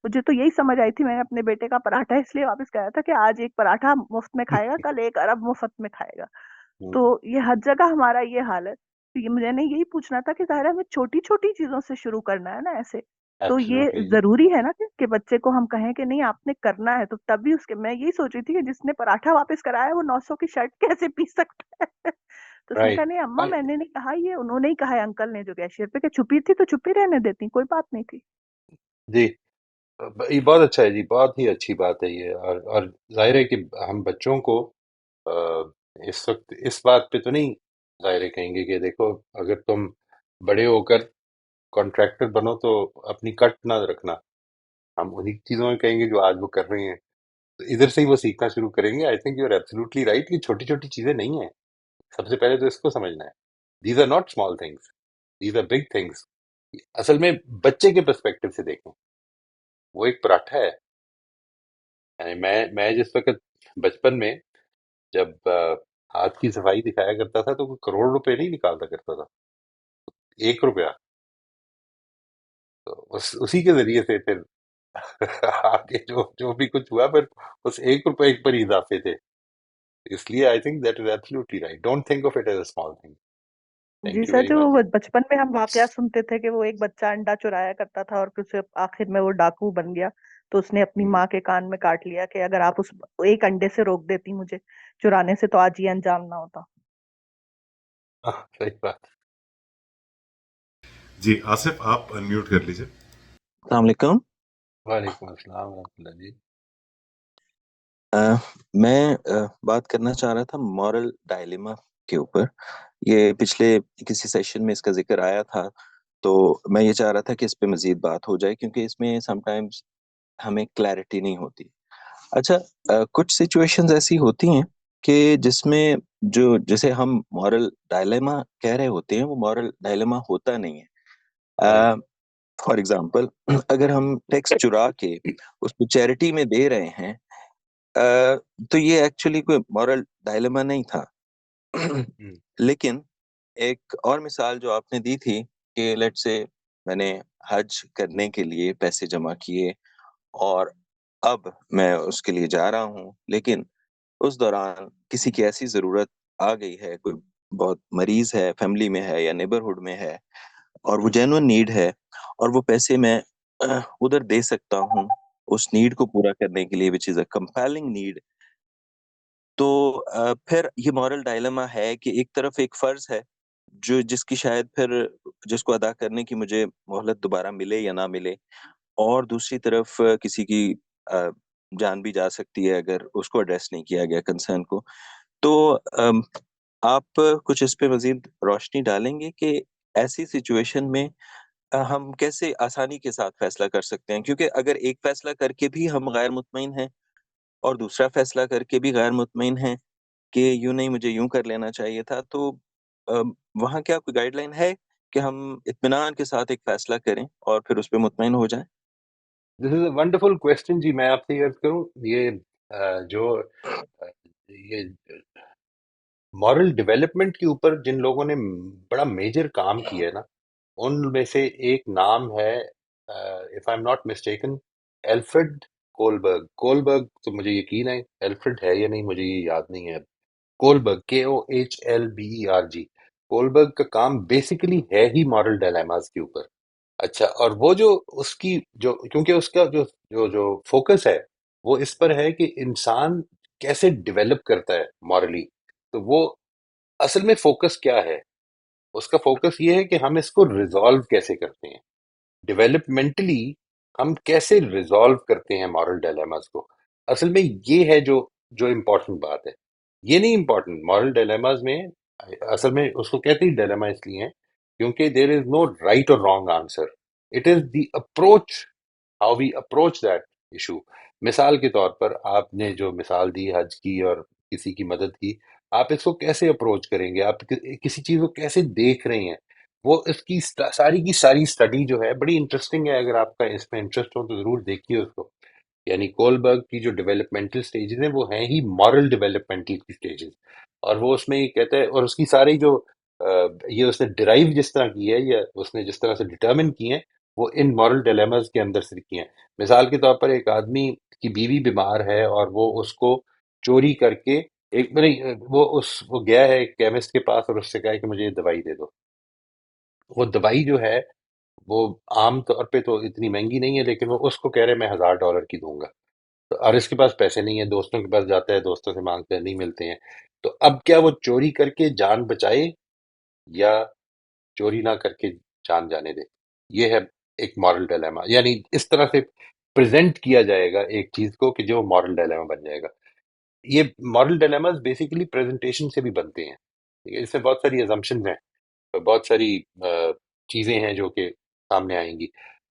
مجھے تو یہی سمجھ آئی تھی. میں نے اپنے بیٹے کا پراٹھا اس لیے واپس کرایا تھا کہ آج ایک پراٹھا مفت میں کھائے گا، کل 1 ارب مفت میں کھائے گا. تو یہ ہر جگہ ہمارا یہ حال ہے. تو یہ مجھے یہی پوچھنا تھا کہ ظاہر ہے ہمیں چھوٹی چھوٹی چیزوں سے شروع کرنا ہے نا ایسے. تو یہ ایبسلیوٹلی. ضروری ہے نا کہ بچے کو ہم کہیں کہ نہیں آپ نے کرنا ہے، تو تب بھی میں یہی سوچ رہی تھی کہ جس نے پراٹھا واپس کرایا وہ 900 کی شرٹ کیسے پی سکتا ہے. تو اس نے کہا رائٹ. نہیں اما میں نے نہیں کہا، یہ انہوں نے ہی کہا ہے انکل نے جو کیشیئر پہ، کہ چھپی تھی تو چھپی رہنے دیتی، کوئی بات نہیں تھی. جی یہ بہت اچھا ہے جی، بہت ہی اچھی بات ہے یہ. اور ظاہر ہے کہ ہم بچوں کو اس وقت اس بات پہ تو نہیں ظاہر ہے کہیں گے کہ دیکھو اگر تم بڑے ہو کر کانٹریکٹر بنو تو اپنی کٹ نہ رکھنا. ہم انہیں چیزوں میں کہیں گے جو آج وہ کر رہے ہیں، تو ادھر سے ہی وہ سیکھنا شروع کریں گے. I think you are absolutely right کہ چھوٹی چھوٹی چیزیں نہیں ہیں. سب سے پہلے تو اس کو سمجھنا ہے، these are not small things, these are big things. اصل میں بچے کے پرسپیکٹو سے دیکھیں، وہ ایک پراٹھا ہے. یعنی میں جس وقت بچپن میں جب ہاتھ کی صفائی دکھایا کرتا تھا تو کوئی کروڑ روپے نہیں نکالتا کرتا تھا، 1 روپیہ. تو اسی کے ذریعے سے پھر آگے جو بھی کچھ ہوا، پھر اس 1 روپے پر ہی اضافے تھے. اس لیے I think that is absolutely right. Don't think of it as a small thing. جی تھینک یو سر، ویری جو مچ. بچپن میں ہم واقعات سنتے تھے کہ وہ ایک بچہ انڈا چرایا کرتا تھا اور پھر اسے آخر میں وہ ڈاکو بن گیا، تو اس نے اپنی ماں کے کان میں کاٹ لیا کہ اگر آپ اس ایک انڈے سے روک دیتی مجھے چرانے سے تو آج یہ انجام نہ ہوتا. صحیح بات. جی آصف آپ انمیوٹ کر لیجیے. السلام علیکم. وعلیکم السلام ورحمۃ اللہ جی. میں بات کرنا چاہ رہا تھا مورل ڈائلیما کے اوپر. یہ پچھلے کسی سیشن میں اس کا ذکر آیا تھا، تو میں یہ چاہ رہا تھا کہ اس پہ مزید بات ہو جائے، کیونکہ اس میں سم ٹائمز ہمیں کلیئرٹی نہیں ہوتی. اچھا، کچھ سچویشنز ایسی ہوتی ہیں کہ جس میں جسے ہم مورل ڈائلیما کہہ رہے ہوتے ہیں، وہ مورل ڈائلیما ہوتا نہیں ہے. فار ایگزامپل اگر ہم ٹیکس چرا کے اس کو چیریٹی میں دے رہے ہیں تو یہ ایکچولی کوئی مورل ڈائلما نہیں تھا. لیکن ایک اور مثال جو آپ نے دی تھی کہ لیٹ سے میں نے حج کرنے کے لیے پیسے جمع کیے اور اب میں اس کے لیے جا رہا ہوں، لیکن اس دوران کسی کی ایسی ضرورت آ گئی ہے، کوئی بہت مریض ہے، فیملی میں ہے یا نیبرہڈ میں ہے، اور وہ جینوئن نیڈ ہے، اور وہ پیسے میں ادھر دے سکتا ہوں اس نیڈ کو پورا کرنے کے لیے، وچ از اے کمپیلنگ نیڈ. تو پھر یہ مورل ڈائلما ہے کہ ایک طرف ایک فرض ہے جس کی شاید پھر جس کو ادا کرنے کی مجھے مہلت دوبارہ ملے یا نہ ملے، اور دوسری طرف کسی کی جان بھی جا سکتی ہے اگر اس کو ایڈریس نہیں کیا گیا کنسرن کو. تو آپ کچھ اس پہ مزید روشنی ڈالیں گے کہ ایسی سچویشن میں ہم کیسے آسانی کے ساتھ فیصلہ کر سکتے ہیں؟ کیونکہ اگر ایک فیصلہ کر کے بھی ہم غیر مطمئن ہیں اور دوسرا فیصلہ کر کے بھی غیر مطمئن ہیں کہ یوں نہیں مجھے یوں کر لینا چاہیے تھا، تو وہاں کیا کوئی گائیڈ لائن ہے کہ ہم اطمینان کے ساتھ ایک فیصلہ کریں اور پھر اس پہ مطمئن ہو جائیں؟ دس از اے ونڈرفل کوشچن جی. میں آپ سے عرض کروں، یہ جو یہ مورل ڈیولپمنٹ کے اوپر جن لوگوں نے بڑا میجر کام کیا ہے نا، ان میں سے ایک نام ہے، if I am not mistaken, Alfred Kohlberg. Kohlberg تو مجھے یقین ہے، ایلفریڈ ہے یا نہیں مجھے یہ یاد نہیں ہے. Kohlberg, KOHLBERG. کولبرگ کا کام بیسیکلی ہے ہی مورل ڈائلیماز کے اوپر. اچھا، اور وہ جو اس کی جو کیونکہ اس کا جو فوکس ہے وہ اس پر ہے کہ انسان کیسے ڈیولپ کرتا ہے مورلی. تو وہ اصل میں فوکس کیا ہے؟ اس کا فوکس یہ ہے کہ ہم اس کو ریزالو کیسے کرتے ہیں، ڈیولپمنٹلی ہم کیسے ریزالو کرتے ہیں مورل ڈائلیماز کو. اصل میں یہ ہے جو امپورٹنٹ بات ہے. یہ نہیں امپورٹنٹ مورل ڈائلیماز میں، اصل میں اس کو کہتے ہی ڈائلیما اس لیے ہیں کیونکہ دیر از نو رائٹ اور wrong answer. It is the approach, how we approach that issue. مثال کے طور پر آپ نے جو مثال دی حج کی اور کسی کی مدد کی، آپ اس کو کیسے اپروچ کریں گے، آپ کسی چیز کو کیسے دیکھ رہے ہیں، وہ اس کی ساری کی ساری اسٹڈی جو ہے بڑی انٹرسٹنگ ہے. اگر آپ کا اس میں انٹرسٹ ہو تو ضرور دیکھیے اس کو. یعنی کولبرگ کی جو ڈیولپمنٹل سٹیجز ہیں وہ ہیں ہی مورل ڈیولپمنٹل کی سٹیجز. اور وہ اس میں یہ کہتا ہے، اور اس کی ساری جو یہ اس نے ڈرائیو جس طرح کی ہے یا اس نے جس طرح سے ڈٹرمن کی ہیں، وہ ان مورل ڈیلیماز کے اندر سے کی ہیں. مثال کے طور پر ایک آدمی کی بیوی بیمار ہے اور وہ اس کو چوری کر کے وہ گیا ہے ایک کیمسٹ کے پاس اور اس سے کہا ہے کہ مجھے یہ دوائی دے دو. وہ دوائی جو ہے وہ عام طور پہ تو اتنی مہنگی نہیں ہے، لیکن وہ اس کو کہہ رہے میں $1000 کی دوں گا. اور اس کے پاس پیسے نہیں ہیں، دوستوں کے پاس جاتا ہے، دوستوں سے مانگتے ہیں، نہیں ملتے ہیں. تو اب کیا وہ چوری کر کے جان بچائے یا چوری نہ کر کے جان جانے دے؟ یہ ہے ایک مورل ڈائلیما. یعنی اس طرح سے پریزنٹ کیا جائے گا ایک چیز کو کہ جو مورل ڈائلیما بن جائے گا. یہ مورل ڈائلیماز بیسیکلی پریزنٹیشن سے بھی بنتے ہیں. اس میں بہت ساری ازمپشن ہیں، بہت ساری چیزیں ہیں جو کہ سامنے آئیں گی.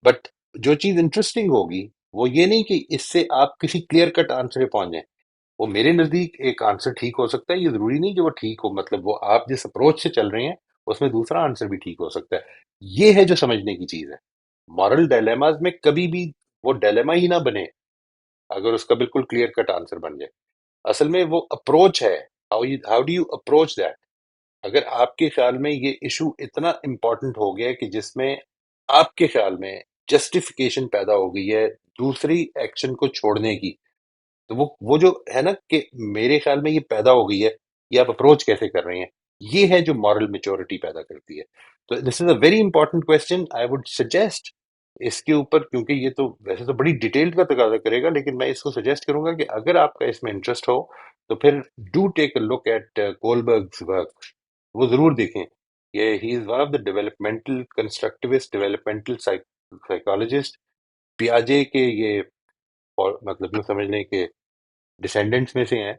بٹ جو چیز انٹرسٹنگ ہوگی وہ یہ نہیں کہ اس سے آپ کسی کلیئر کٹ آنسر پہ پہنچ جائیں. وہ میرے نزدیک ایک آنسر ٹھیک ہو سکتا ہے، یہ ضروری نہیں کہ وہ ٹھیک ہو، مطلب وہ آپ جس اپروچ سے چل رہے ہیں اس میں دوسرا آنسر بھی ٹھیک ہو سکتا ہے. یہ ہے جو سمجھنے کی چیز ہے. مورل ڈائلیماز میں کبھی بھی وہ ڈائلیما ہی نہ بنے اگر اس کا بالکل کلیئر کٹ آنسر بن جائے. اصل میں وہ اپروچ ہے، how do you approach that. اگر آپ کے خیال میں یہ ایشو اتنا امپورٹنٹ ہو گیا کہ جس میں آپ کے خیال میں جسٹیفیکیشن پیدا ہو گئی ہے دوسری ایکشن کو چھوڑنے کی، تو وہ جو ہے نا کہ میرے خیال میں یہ پیدا ہو گئی ہے، یہ آپ اپروچ کیسے کر رہے ہیں، یہ ہے جو مورل میچورٹی پیدا کرتی ہے. تو this is a very important question. I would suggest اس کے اوپر، کیونکہ یہ تو ویسے تو بڑی ڈیٹیل کا تقاضا کرے گا، لیکن میں اس کو سجیسٹ کروں گا کہ اگر آپ کا اس میں انٹرسٹ ہو تو پھر do take a look at Kohlberg's work. وہ ضرور دیکھیں. یہ ہی is one of the developmental constructivist developmental psychologist. پیاجے کے یہ مطلب یوں سمجھ لیں کہ ڈسینڈنٹس میں سے ہیں،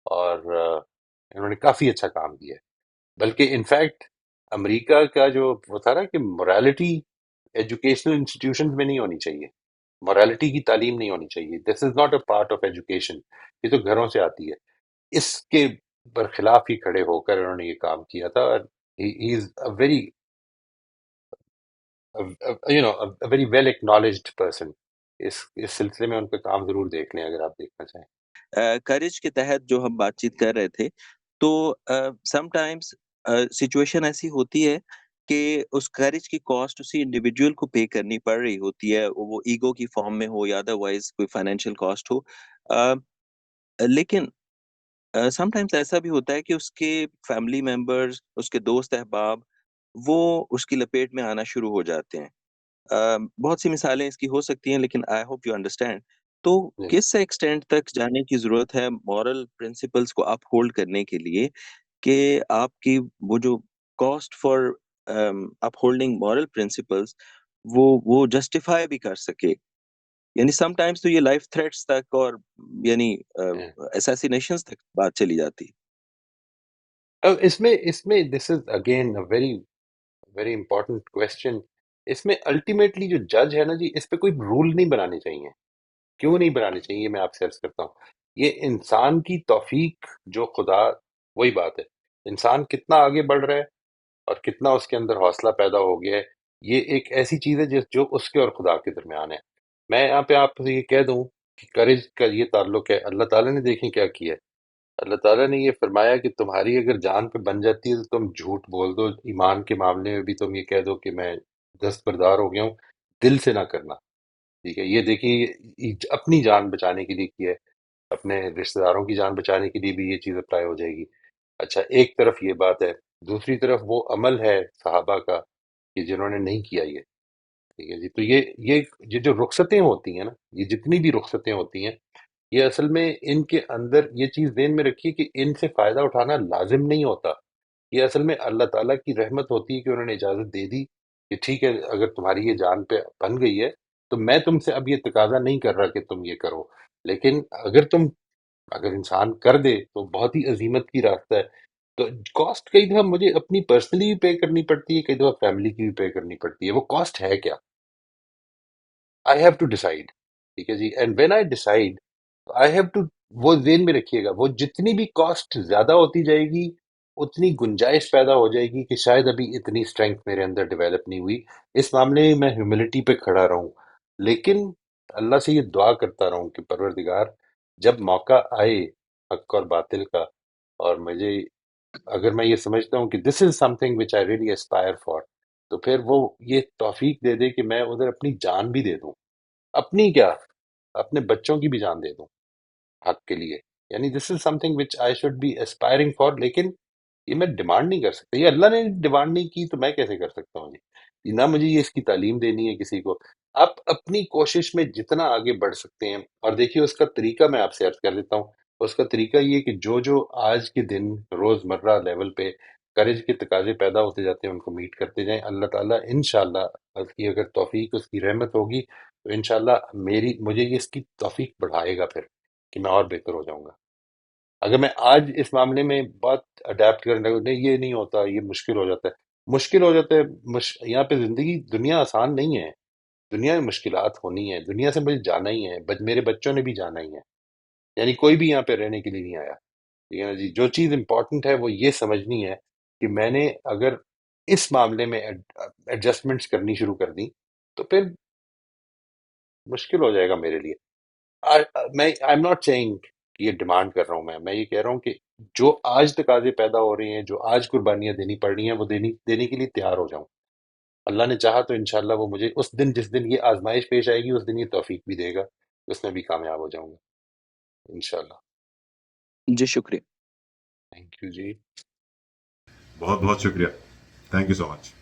اور انہوں نے کافی اچھا کام کیا ہے. بلکہ انفیکٹ امریکہ کا جو وہ تھا نا کہ morality ایجوکیشنل انسٹیٹیوشنز میں نہیں ہونی چاہیے، morality کی تعلیم نہیں ہونی چاہیے. This is not a part of education. یہ تو گھروں سے آتی ہے. اس کے برخلاف ہی کھڑے ہو کر انہوں نے یہ کام کیا تھا. اور he is a very very well acknowledged person. اس سلسلے میں ان پہ کام ضرور دیکھ لیں اگر آپ دیکھنا چاہیں. کریج کے تحت جو ہم بات چیت کر رہے تھے تو سم ٹائمس سچویشن ایسی ہوتی ہے کہ اس کریج کی کاسٹ اسی انڈیویجول کو پے کرنی پڑ رہی ہوتی ہے، وہ ایگو کی فارم میں ہو یا ادروائز کوئی فائنینشیل کاسٹ ہو. لیکن سم ٹائمس ایسا بھی ہوتا ہے کہ اس کے فیملی ممبرز، اس کے دوست احباب وہ اس کی لپیٹ میں آنا شروع ہو جاتے ہیں. بہت سی مثالیں اس کی ہو سکتی ہیں لیکن آئی ہوپ یو انڈرسٹینڈ. تو جی. کس ایکسٹینٹ تک جانے کی ضرورت ہے مورل پرنسپلس کو اپ ہولڈ کرنے کے لیے کہ آپ کی وہ جو cost for up holding moral principles وہ جسٹیفائی بھی کر سکے. یعنی سم ٹائمس تو یہ لائف تھریٹس تک اور یعنی اساسینیشنز تک بات چلی جاتی. اب اس میں this is again very very important question. اس میں الٹیمیٹلی جو جج ہے نا جی، اس پہ کوئی رول نہیں بنانے چاہیے. کیوں نہیں بنانے چاہیے میں آپ سے عرض کرتا ہوں. یہ انسان کی توفیق جو خدا، وہی بات ہے انسان کتنا آگے بڑھ رہا ہے اور کتنا اس کے اندر حوصلہ پیدا ہو گیا ہے. یہ ایک ایسی چیز ہے جو اس کے اور خدا کے درمیان ہے. میں یہاں پہ آپ سے یہ کہہ دوں کہ کریج کا یہ تعلق ہے. اللہ تعالیٰ نے دیکھیں کیا کیا ہے. اللہ تعالیٰ نے یہ فرمایا کہ تمہاری اگر جان پہ بن جاتی ہے تو تم جھوٹ بول دو. ایمان کے معاملے میں بھی تم یہ کہہ دو کہ میں دستبردار ہو گیا ہوں. دل سے نہ کرنا. ٹھیک ہے، یہ دیکھیں یہ اپنی جان بچانے کے لیے کیا ہے، اپنے رشتہ داروں کی جان بچانے کے لیے بھی یہ چیز اپلائی ہو جائے گی. اچھا، ایک طرف یہ بات ہے. دوسری طرف وہ عمل ہے صحابہ کا کہ جنہوں نے نہیں کیا یہ. ٹھیک ہے جی. تو یہ جو رخصتیں ہوتی ہیں نا، یہ جتنی بھی رخصتیں ہوتی ہیں، یہ اصل میں ان کے اندر یہ چیز ذہن میں رکھیے کہ ان سے فائدہ اٹھانا لازم نہیں ہوتا. یہ اصل میں اللہ تعالیٰ کی رحمت ہوتی ہے کہ انہوں نے اجازت دے دی کہ ٹھیک ہے اگر تمہاری یہ جان پہ بن گئی ہے تو میں تم سے اب یہ تقاضا نہیں کر رہا کہ تم یہ کرو. لیکن اگر انسان کر دے تو بہت ہی عظیمت کی راستہ ہے. تو کاسٹ کئی دفعہ مجھے اپنی پرسنلی بھی پے کرنی پڑتی ہے، کئی دفعہ فیملی کی بھی پے کرنی پڑتی ہے. وہ کاسٹ ہے کیا؟ I have to decide. ٹھیک ہے جی. And when I decide I have to, وہ ذہن میں رکھیے گا وہ جتنی بھی کاسٹ زیادہ ہوتی جائے گی اتنی گنجائش پیدا ہو جائے گی کہ شاید ابھی اتنی اسٹرینگتھ میرے اندر ڈیولپ نہیں ہوئی. اس معاملے میں ہیوملٹی پہ کھڑا رہوں، لیکن اللہ سے یہ دعا کرتا رہوں کہ پروردگار جب موقع آئے حق اور باطل کا، اور مجھے اگر میں یہ سمجھتا ہوں کہ this is something which I really aspire for, تو پھر وہ یہ توفیق دے دے کہ میں ادھر اپنی جان بھی دے دوں. اپنی کیا، اپنے بچوں کی بھی جان دے دوں حق کے لیے. یعنی this is something which I should be aspiring for. لیکن یہ میں ڈیمانڈ نہیں کر سکتا. یہ اللہ نے ڈیمانڈ نہیں کی تو میں کیسے کر سکتا ہوں جی؟ نہ مجھے یہ اس کی تعلیم دینی ہے کسی کو. آپ اپنی کوشش میں جتنا آگے بڑھ سکتے ہیں، اور دیکھیے اس کا طریقہ میں آپ سے عرض کر دیتا ہوں. اس کا طریقہ یہ کہ جو آج کے دن روز مرہ لیول پہ کریج کے تقاضے پیدا ہوتے جاتے ہیں ان کو میٹ کرتے جائیں. اللہ تعالیٰ انشاءاللہ اس کی اگر توفیق، اس کی رحمت ہوگی تو انشاءاللہ مجھے یہ اس کی توفیق بڑھائے گا پھر کہ میں اور بہتر ہو جاؤں گا. اگر میں آج اس معاملے میں بہت اڈیپٹ کرنے لگوں، نہیں یہ نہیں ہوتا، یہ مشکل ہو جاتا ہے. مشکل ہو جاتا ہے. یہاں پہ دنیا آسان نہیں ہے. دنیا میں مشکلات ہونی ہے. دنیا سے مجھے جانا ہی ہے. میرے بچوں نے بھی جانا ہی ہے. یعنی کوئی بھی یہاں پہ رہنے کے لیے نہیں آیا. ٹھیک ہے نا جی. جو چیز امپورٹنٹ ہے وہ یہ سمجھنی ہے کہ میں نے اگر اس معاملے میں ایڈجسٹمنٹس کرنی شروع کر دی تو پھر مشکل ہو جائے گا میرے لیے. میں آئی ایم ناٹ سیئنگ کہ یہ ڈیمانڈ کر رہا ہوں. میں یہ کہہ رہا ہوں کہ جو آج تقاضے پیدا ہو رہے ہیں، جو آج قربانیاں دینی پڑ رہی ہیں، وہ دینے کے لیے تیار ہو جاؤں. اللہ نے چاہا تو انشاءاللہ وہ مجھے اس دن، جس دن یہ آزمائش پیش آئے گی، اس دن یہ توفیق بھی دے گا، اس میں بھی کامیاب ہو جاؤں گا انشاءاللہ. جی شکریہ. تھینک یو جی. بہت بہت شکریہ. Thank you so much.